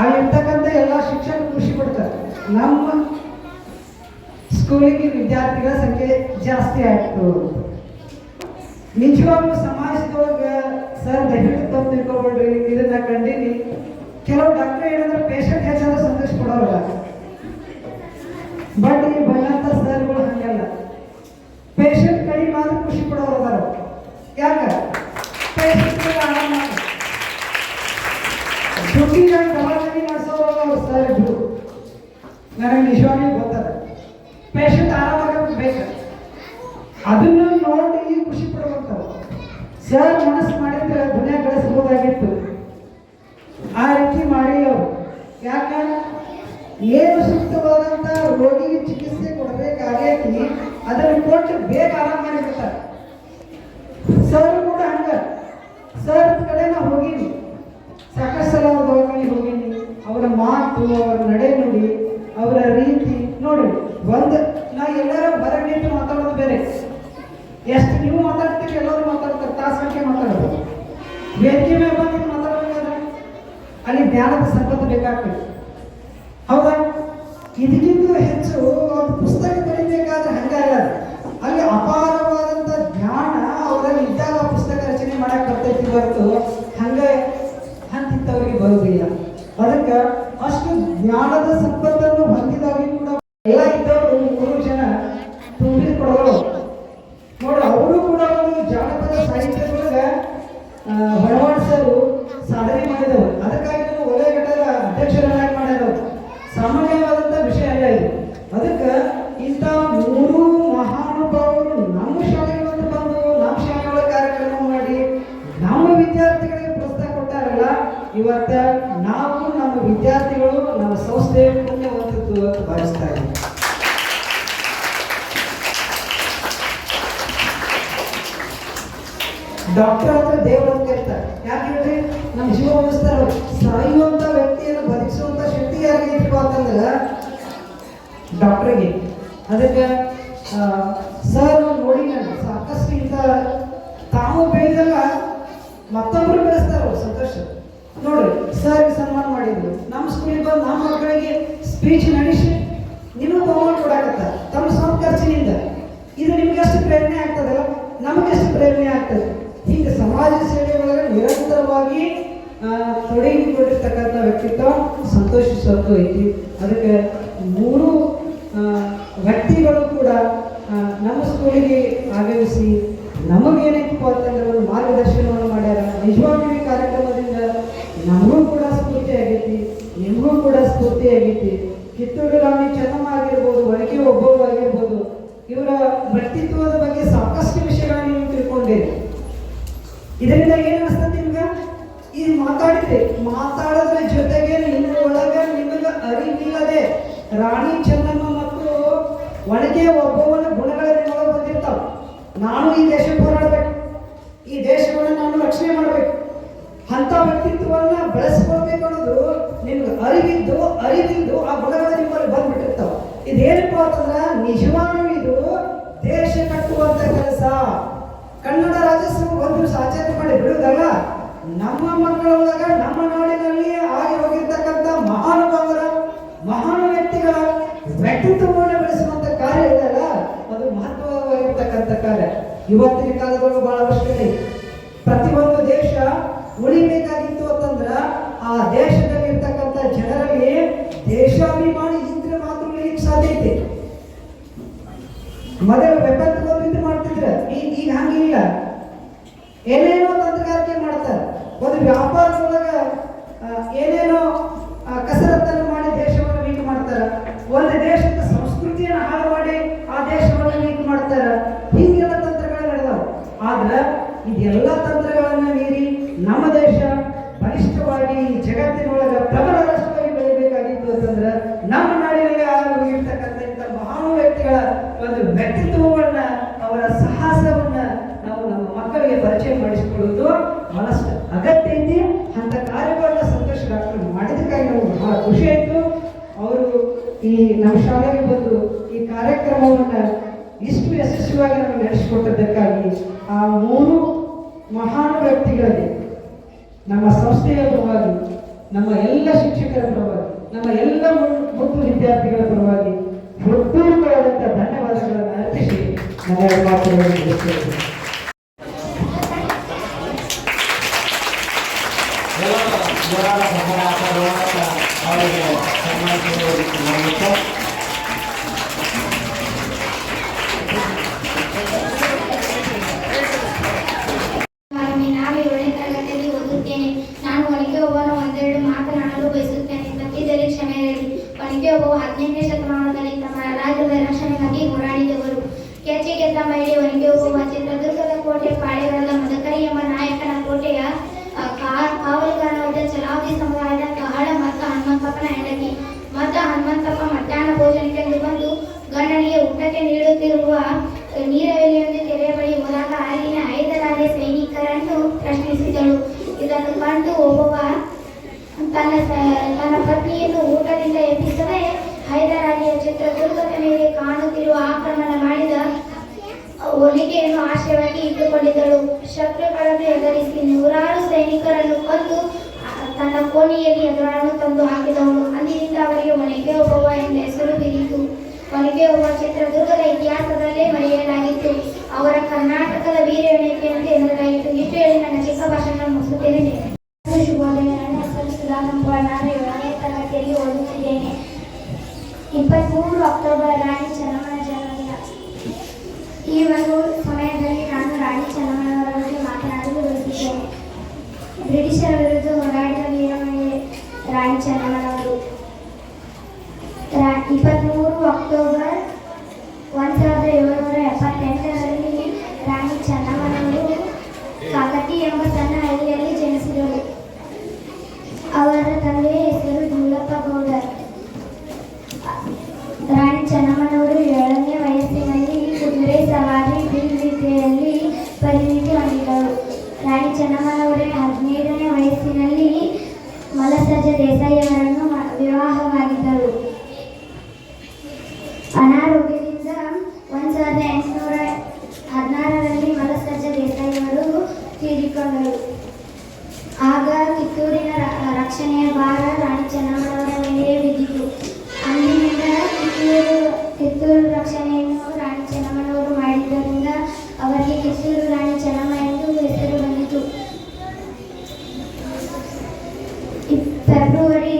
ಅಲ್ಲಿರ್ತಕ್ಕಂಥ ಎಲ್ಲ ಶಿಕ್ಷಕರು ಖುಷಿ ಪಡ್ತಾರೆ. ನಮ್ಮ ಸ್ಕೂಲಿಗೆ ವಿದ್ಯಾರ್ಥಿಗಳ ಸಂಖ್ಯೆ ಜಾಸ್ತಿ ಆಯ್ತು. ನಿಜವಾಗ್ಲೂ ಸಮಾಜದೊಳಗೆ ಸರ್ ದಯವಿಟ್ಟು ತಪ್ಪು ತಿಳ್ಕೊಬೇಡ್ರಿ, ಇದನ್ನ ಕಂಡೀನಿ. ಕೆಲವು ಡಾಕ್ಟರ್ ಏನಂದ್ರೆ ಪೇಷಂಟ್ ಹೆಚ್ಚಾದ ಸಂತೋಷ ಕೊಡೋಲ್ಲ, ಬಟ್ ಈ ಬಂದಂಥ ಸರ್ಗಳು ಹಂಗಲ್ಲ. ಪೇಷಂಟ್ ಕಡಿಮೆ ಆದ್ರೂ ಖುಷಿ ಪಡೋರು ಅದಾರ. ಯಾಕೆ ಪೇಷಂಟ್ ಆರಾಮ ದುಡ್ಡಿಗಾಗಿ ದವಾಖಾನೆ ಮಾಡಿಸೋರು ಅವ್ರು ಸರ್ ಇದ್ರು. ನನಗೆ ನಿಜವಾಗ್ಲೂ ಗೊತ್ತದ, ಪೇಷಂಟ್ ಆರಾಮಾಗ ಬೇಕು, ಅದನ್ನು ನೋಡಿ ಖುಷಿ ಪಡುವಂಥವು. ಸರ್ ಮನಸ್ಸು ಮಾಡಿದ್ರೆ ದುನಿಯಾ ಕಳಿಸ್ಬೋದಾಗಿತ್ತು, ಆ ರೀತಿ ಮಾಡಿ ಅವರು. ಯಾಕೆ ಏನು ಸೂಕ್ತವಾದಂಥ ರೋಗಿಗೆ ಚಿಕಿತ್ಸೆ ಕೊಡಬೇಕಾಗೈತಿ ಅದನ್ನು ಕೊಟ್ಟು ಬೇಗ ಆರಾಮ ಮಾಡಿಬಿಡ್ತಾರೆ. ಸರ್ ಕೂಡ ಹಂಗ, ಸರ್ ಕಡೆ ನಾವು ಹೋಗೀನಿ, ಸಾಕಷ್ಟು ಸಲ ಅವ್ರ ದವಾಖಾನೆ ಹೋಗೀನಿ. ಅವರ ಮಾತು, ಅವರ ನಡೆ ನುಡಿ, ಅವರ ರೀತಿ ನೋಡಿ. ಒಂದು ನಾ ಎಲ್ಲರೂ ಹೊರಗೆ ನಿಂತು ಮಾತಾಡೋದು ಬೇರೆ, ಎಷ್ಟು ನೀವು ಮಾತಾಡ್ತೀರಿ, ಎಲ್ಲರೂ ಮಾತಾಡ್ತಾರೆ, ತಾಸು ಗಂಟೆ ಮಾತಾಡೋದು. ವೇದಿಕೆ ಮೇಲೆ ಬಂದು ಮಾತಾಡಬೇಕಾದ್ರೆ ಅಲ್ಲಿ ಜ್ಞಾನದ ಸಂಪತ್ತು ಬೇಕಾಗ್ತದೆ, ಹೌದಾ? ಇದಕ್ಕಿಂತ ಹೆಚ್ಚು ಒಂದು ಪುಸ್ತಕ ಬರೀಬೇಕಾದ್ರೆ ಹಂಗಲ್ಲ, ಅಲ್ಲಿ ಅಪಾರವಾದಂಥ ಜ್ಞಾನ ಅವರಲ್ಲಿ ಇದ್ದಾಗ ಪುಸ್ತಕ ರಚನೆ ಮಾಡಕ್ಕೆ ಬರ್ತೈತಿ ಹೊರತು ಹಂಗೆ ಅಂತಿದ್ದವರಿಗೆ ಬರುವುದಿಲ್ಲ. ಅದಕ್ಕೆ ಅಷ್ಟು ಜ್ಞಾನದ ಸಂಪತ್ತನ್ನು ಹೊಂದಿದಾಗಿ ಕೂಡ ಎಲ್ಲ ಇದ್ದವರು 3 ಜನ ತುಂಬಿದ ಕೊಡಗಳು ನೋಡಿ. ಅವರು ಕೂಡ ಒಂದು ಜಾನಪದ ಸಾಹಿತ್ಯದೊಳಗೆ ಹೊರವಾಡಿಸಲು ಸಾಧನೆ ಮಾಡಿದವರು. ಅದಕ್ಕಾಗಿ ನಮ್ಮ ವಲಯಘಟ್ಟದ ಅಧ್ಯಕ್ಷರನ್ನಾಗಿ ಮಾಡಿದವರು. ಸಾಮಾನ್ಯವಾದಂಥ ವಿಷಯ ಅಲ್ಲ ಇದು. ಅದಕ್ಕೆ ಇಂಥ 3 ಮಹಾನುಭಾವರು ನಮ್ಮ ಶಾಲೆಗೆ ಬಂದು ನಮ್ಮ ಶಾಲೆಗಳ ಕಾರ್ಯಕ್ರಮ ಮಾಡಿ ನಮ್ಮ ವಿದ್ಯಾರ್ಥಿಗಳಿಗೆ ಪ್ರೋತ್ಸಾಹ ಕೊಟ್ಟಾರಲ್ಲ, ಇವತ್ತ ನಾವು ನಮ್ಮ ವಿದ್ಯಾರ್ಥಿಗಳು ನಮ್ಮ ಸಂಸ್ಥೆ ಪುಣ್ಯವಂತದ್ದು ಅಂತ ಭಾವಿಸ್ತಾ ಇದ್ದೀವಿ. ಡಾಕ್ಟರ್ ಅಂದ್ರೆ ದೇವರಂತ ಕರೀತಾರೆ. ಯಾಕೆ ಹೇಳ್ರಿ, ನಮ್ಮ ಜೀವ ಉಳಿಸ್ತಾರೆ. ಸಾಯುವಂತ ವ್ಯಕ್ತಿಯನ್ನು ಬದುಕಿಸುವಂತ ಶಕ್ತಿ ಯಾರಿಗೆ ಇತ್ತು ಅಂತಂದ್ರೆ ಡಾಕ್ಟರ್ಗೆ. ಅದಕ್ಕೆ ಸರ್ ನೋಡಿ, ನಾನು ಸಾಕಷ್ಟು ಇಂಥ ತಾವು ಬೆಳೆದಲ್ಲ ಮತ್ತೊಬ್ಬರು ಬೆಳೆಸ್ತಾರೆ. ಸಂತೋಷ ನೋಡ್ರಿ, ಸರ್ ಸನ್ಮಾನ ಮಾಡಿದ್ರು. ನಮ್ಮ ಸ್ಕೂಲಿಗೆ ಬಂದು ನಮ್ಮ ಮಕ್ಕಳಿಗೆ ಸ್ಪೀಚ್ ನಡೆಸಿ ನಿಮಗೆ ಬಹುಮಾನ ಕೊಡಾಕತ್ತ ತಮ್ಮ ಸ್ವಂತ ಖರ್ಚಿನಿಂದ. ಇದು ನಿಮ್ಗೆ ಎಷ್ಟು ಪ್ರೇರಣೆ ಆಗ್ತದಲ್ಲ, ನಮಗೆಷ್ಟು ಪ್ರೇರಣೆ ಆಗ್ತದೆ. ಹೀಗೆ ಸಮಾಜ ಸೇವೆ ಒಳಗೆ ನಿರಂತರವಾಗಿ ತೊಡಗಿಕೊಂಡಿರ್ತಕ್ಕಂಥ ವ್ಯಕ್ತಿತ್ವ ಸಂತೋಷಿಸೋದು ಐತಿ. ಅದಕ್ಕೆ 3 ವ್ಯಕ್ತಿಗಳು ಕೂಡ ನಮ್ಮ ಸ್ಕೂಲಿಗೆ ಆಗಮಿಸಿ ನಮಗೇನೈತಪ್ಪ ಅಂತಂದ್ರೆ ಒಂದು ಮಾರ್ಗದರ್ಶನವನ್ನು ಮಾಡ್ಯಾರ. ನಿಜವಾಗ್ಲೂ ಈ ಕಾರ್ಯಕ್ರಮದಿಂದ ನಮಗೂ ಕೂಡ ಸ್ಫೂರ್ತಿ ಆಗೈತಿ, ನಿಮಗೂ ಕೂಡ ಸ್ಫೂರ್ತಿ ಆಗೈತಿ. ಕಿತ್ತೂರು ರಾಣಿ ಚೆನ್ನಮ್ಮ ಆಗಿರ್ಬೋದು, ಒನಕೆ ಓಬವ್ವ ಆಗಿರ್ಬೋದು, ಇವರ ವ್ಯಕ್ತಿತ್ವದ ಬಗ್ಗೆ ಸಾಕಷ್ಟು ವಿಷಯಗಳನ್ನ ನೀವು ತಿಳ್ಕೊಂಡಿರಿ. ಇದರಿಂದ ಏನು ಅನಿಸ್ತದೆ ನಿಮ್ಗೆ? ಇದು ಮಾತಾಡೋದ್ರ ಜೊತೆಗೆ ನಿಮ್ಮ ಒಳಗೆ ನಿಮಗೆ ಅರಿವಿಲ್ಲದೆ ರಾಣಿ ಚೆನ್ನಮ್ಮ ಮತ್ತು ಒನಕೆ ಓಬವ್ವನ ಗುಣಗಳ ನಿಮ್ಮೊಳಗೆ ಬಂದಿರ್ತಾವ. ನಾನು ಈ ದೇಶಕ್ಕೆ ಹೋರಾಡಬೇಕು, ಈ ದೇಶವನ್ನು ನಾನು ರಕ್ಷಣೆ ಮಾಡಬೇಕು, ಅಂಥ ವ್ಯಕ್ತಿತ್ವವನ್ನು ಬೆಳೆಸ್ಕೊಳ್ಬೇಕು ಅನ್ನೋದು ನಿಮ್ಗೆ ಅರಿವಿದ್ದು ಆ ಗುಣಗಳು ನಿಮ್ಮಲ್ಲಿ ಬಂದ್ಬಿಟ್ಟಿರ್ತಾವ. ಇದೇನಪ್ಪ ಅಂತಂದ್ರೆ ನಿಜವಾಗ್ಲೂ ಇದು ದೇಶ ಕಟ್ಟುವಂತ ಕೆಲಸ. ಕನ್ನಡ ರಾಜ್ಯೋತ್ಸವ ಒಂದು ದಿವಸ ಆಚರಣೆ ಮಾಡಿ ಬಿಡುವುದಲ್ಲ, ನಮ್ಮ ಮಕ್ಕಳೊಳಗ ನಮ್ಮ ನಾಡಿನಲ್ಲಿ ಆಗಿ ಹೋಗಿರ್ತಕ್ಕಂಥ ಮಹಾನುಭಾವರ ಮಹಾನ್ ವ್ಯಕ್ತಿಗಳ ವ್ಯಕ್ತಿತ್ವವನ್ನು ಬೆಳೆಸುವಂತ ಕಾರ್ಯ ಇದೆಯಲ್ಲ, ಅದು ಮಹತ್ವವಾಗಿರ್ತಕ್ಕಂಥ ಕಾರ್ಯ. ಇವತ್ತಿನ ಕಾಲದೊಳಗೆ ಬಹಳ ಅವಶ್ಯಕತೆ. ಪ್ರತಿಯೊಂದು ದೇಶ ಉಳಿಬೇಕಾಗಿತ್ತು ಅಂತಂದ್ರ ಆ ದೇಶದಲ್ಲಿ ಇರ್ತಕ್ಕಂಥ ಜನರಲ್ಲಿ ದೇಶಾಭಿಮಾನಿ ಇದ್ರೆ ಮಾತ್ರ ಉಳಿಲಿಕ್ಕೆ ಸಾಧ್ಯ ಐತಿ. ಮೊದಲು ವೆಪನ್ ತಗೊಂಡು ಮಾಡ್ತಿದ್ರ, ಈಗ ಹಂಗಿಲ್ಲ. ಏನೇನೋ ತಂತ್ರಗಾರಿಕೆ ಮಾಡ್ತಾರೆ. ಒಂದು ವ್ಯಾಪಾರದೊಳಗ ಏನೇನೋ ಕಸರತ್ತನ್ನು ಮಾಡಿ ದೇಶವನ್ನು ವೀಕ್ ಮಾಡ್ತಾರ. ಒಂದು ದೇಶದ ಸಂಸ್ಕೃತಿಯನ್ನು ಹಾಳು ಮಾಡಿ ಆ ದೇಶವನ್ನು ವೀಕ್ ಮಾಡ್ತಾರ. ಹೀಗೆಲ್ಲ ತಂತ್ರಗಳು ನಡೆದವು. ಆದ್ರೆ ಇದೆಲ್ಲ ತಂತ್ರಗಳನ್ನ ಮೀರಿ ನಮ್ಮ ದೇಶ ಬಲಿಷ್ಠವಾಗಿ ಜಗತ್ತಿನೊಳಗ ಪ್ರಬಲ ರಾಷ್ಟ್ರವಾಗಿ ಬೆಳಿಬೇಕಾಗಿತ್ತು ಅಂತಂದ್ರೆ ನಮ್ಮ ನಾಡಿನಲ್ಲಿ ಹೋಗಿರ್ತಕ್ಕಂಥ ಮಹಾನ್ ವ್ಯಕ್ತಿಗಳ ಒಂದು ವ್ಯಕ್ತಿತ್ವವನ್ನ, ಅವರ ಸಾಹಸವನ್ನ ನಾವು ನಮ್ಮ ಮಕ್ಕಳಿಗೆ ಪರಿಚಯ ಮಾಡಿಸಿಕೊಳ್ಳುವುದು ಬಹಳಷ್ಟು ಅಗತ್ಯ ಐತಿ. ಅಂತ ಕಾರ್ಯಗಳನ್ನ ಸಂತೋಷ ಡಾಕ್ಟರ್ ಮಾಡಿದಕ್ಕಾಗಿ ನಮಗೆ ಬಹಳ ಖುಷಿ ಆಯಿತು. ಅವರು ಈ ನಮ್ಮ ಶಾಲೆಗೆ ಬಂದು ಈ ಕಾರ್ಯಕ್ರಮವನ್ನ ಇಷ್ಟು ಯಶಸ್ವಿಯಾಗಿ ನಮಗೆ ನಡೆಸಿಕೊಟ್ಟದ್ದಕ್ಕಾಗಿ ಆ ಮೂರು ಮಹಾನ್ ವ್ಯಕ್ತಿಗಳಿಗೆ ನಮ್ಮ ಸಂಸ್ಥೆಯ ಪರವಾಗಿ, ನಮ್ಮ ಎಲ್ಲ ಶಿಕ್ಷಕರ ಪರವಾಗಿ, ನಮ್ಮ ಎಲ್ಲ ಮುದ್ದು ವಿದ್ಯಾರ್ಥಿಗಳ ಪರವಾಗಿ ಹೃತ್ಪೂರ್ವಕವಾದಂಥ ಧನ್ಯವಾದಗಳನ್ನು ಅರ್ಪಿಸಿ ನನ್ನ ಮಾತುಗಳನ್ನು ಮುಗಿಸ್ತೇನೆ. ಅವರಿಗೆ ಸನ್ಮಾನಿಸುವುದು. ನಾನು 7ನೇ ತರಗತಿಯಲ್ಲಿ ಓದುತ್ತೇನೆ. ನಾನು ಒನಕೆ ಓಬವ್ವನ ಒಂದೆರಡು ಮಾತನಾಡಲು ಬಯಸುತ್ತೇನೆ. ಸತ್ಯದಲ್ಲಿ ಕ್ಷಮೆ ಇರಲಿ. ಒನಕೆ ಓಬವ್ವ 18ನೇ ಶತಮಾನದಲ್ಲಿ ತಮ್ಮ ರಾಜ್ಯದ ರಕ್ಷಣೆಗಾಗಿ ಹೋರಾಡಿದವರು. ಕೆಚ್ಚಿ ಗೆದ್ದ ಮಹಿಳೆ ಒನಕೆ ಓಬವ್ವ. ಚಿತ್ರದುರ್ಗದ ಕೋಟೆ ಪಾಳೆಗಾಲದ ಮದಕರಿ ಎಂಬ ನಾಯಕನ ಕೋಟೆಯ ಕಾವಲುಗಾರನಾದ ಚಲಾವತಿ ಸಮುದಾಯದ ಕಹಳ ಮತ್ತು ಹನುಮಂತಪ್ಪನ ಹೆಂಡತಿ. ಮತ್ತು ಹನುಮಂತಪ್ಪ ಮಧ್ಯಾಹ್ನ ಭೋಜನಕ್ಕೆಂದು ಬಂದು ಗಂಡನಿಗೆ ಊಟಕ್ಕೆ ನೀಡುತ್ತಿರುವ ನೀರವೆಲೆಯೊಂದು ಕೆರೆಯ ಬಳಿ ಹೋದಾಗ ಅಲ್ಲಿನ ಹೈದರಾಲಿಯ ಸೈನಿಕರನ್ನು ಪ್ರಶ್ನಿಸಿದಳು. ಇದನ್ನು ಕಂಡು ಓಬವ್ವ ತನ್ನ ಪತ್ನಿಯನ್ನು ಊಟದಿಂದ ಎಬ್ಬಿಸದೆ ಹೈದರಾಲಿಯ ಚಿತ್ರದುರ್ಗದ ಮೇಲೆ ಕಾಣುತ್ತಿರುವ ಆಕ್ರಮಣ ಮಾಡಿದ ಒಲಿಗೆಯನ್ನು ಆಶ್ರಯವಾಗಿ ಇಟ್ಟುಕೊಂಡಿದ್ದಳು. ಶತ್ರುಗಳನ್ನು ಎದುರಿಸಿ ನೂರಾರು ಸೈನಿಕರನ್ನು ಕೊಂದು ತನ್ನ ಕೋಣೆಯಲ್ಲಿ ಎದುರನ್ನು ತಂದು ಹಾಕಿದವಳು. ಅಂದಿನಿಂದ ಅವರಿಗೆ ಒನಕೆ ಓಬವ್ವ ಎಂಬ ಹೆಸರು ಬಿರಿತು. ಒನಕೆ ಓಬವ್ವ ಚಿತ್ರದುರ್ಗದ ಇತಿಹಾಸದಲ್ಲೇ ಮರೆಯಲಾಗಿತ್ತು. ಅವರ ಕರ್ನಾಟಕದ ವೀರವನಿತೆಯಂತೆ ಎನ್ನಲಾಗಿತ್ತು. ಇಷ್ಟು ಹೇಳಿ ನನ್ನ ಚಿಕ್ಕ ಭಾಷಣ ಮುಗಿಸುತ್ತೇನೆ. ಶುಭೋದಯ. ನನ್ನ ಹೆಸರು ಸುಧಾಕಂಪ. ನಾನು 7ನೇ ತರಗತಿಯಲ್ಲಿ ಓದುತ್ತಿದ್ದೇನೆ. 23 ಅಕ್ಟೋಬರ್ ರಾಣಿ ಚೆನ್ನಮ್ಮನ ಜನ್ಮದಿನ. ಈ ಒಂದು ಸಮಯದಲ್ಲಿ ನಾನು ರಾಣಿ ಚೆನ್ನಮ್ಮನವರ ಬಗ್ಗೆ ಮಾತನಾಡಲು ಬಯಸುತ್ತೇನೆ. ಬ್ರಿಟಿಷರ ವಿರುದ್ಧ ಹೋರಾಡಿದ ವೀರಮಹಿಳೆ ರಾಣಿ ಚೆನ್ನಮ್ಮನವರು. 23 ಅಕ್ಟೋಬರ್ 1778ರಲ್ಲಿ ರಾಣಿ ಚೆನ್ನಮ್ಮನವರು ಕಾಕತಿ ಎಂಬ ಸಣ್ಣ ಹಳ್ಳಿಯಲ್ಲಿ ಜನಿಸಿದರು. ಅವರ ತಂದೆಯ ಹೆಸರು ದುಲ್ಲಪ್ಪ ಗೌಡರ್. ರಾಣಿ ಚೆನ್ನಮ್ಮನವರು 7ನೇ ವಯಸ್ಸಿನಲ್ಲಿ ಕುದುರೆ ಸವಾರಿ ಬಿಲ್ ವಿದ್ಯೆಯಲ್ಲಿ ಪರಿಣಿತಿ ಹೊಂದಿದ್ದರು. ರಾಣಿ ಚೆನ್ನಮ್ಮನವರೇ 15ನೇ ವಯಸ್ಸಿನಲ್ಲಿ ಮಲಸಜ್ಜ ದೇಸಾಯಿಯವರನ್ನು ವಿವಾಹವಾಗಿದ್ದರು. ಅನಾರೋಗ್ಯದಿಂದ 1816ರಲ್ಲಿ ಮಲಸಜ್ಜ ದೇಸಾಯಿಯವರು ತೀರಿಕೊಂಡರು. ಆಗ ಕಿತ್ತೂರಿನ ರಕ್ಷಣೆಯ ಭಾರ ರಾಣಿ ಚೆನ್ನಮ್ಮನವರ ಮೇಲೆ ಬಿದ್ದಿತು. ಅಂದಿನಿಂದ ಕಿತ್ತೂರು ರಕ್ಷಣೆಯನ್ನು ರಾಣಿ ಚೆನ್ನಮ್ಮನವರು ಮಾಡಿದ್ದರಿಂದ ಅವರಿಗೆ ಕಿತ್ತೂರು ರಾಣಿ ಚೆನ್ನಮ್ಮ ಎಂದು ಹೆಸರು ಬಂದಿತು. ಫೆಬ್ರವರಿ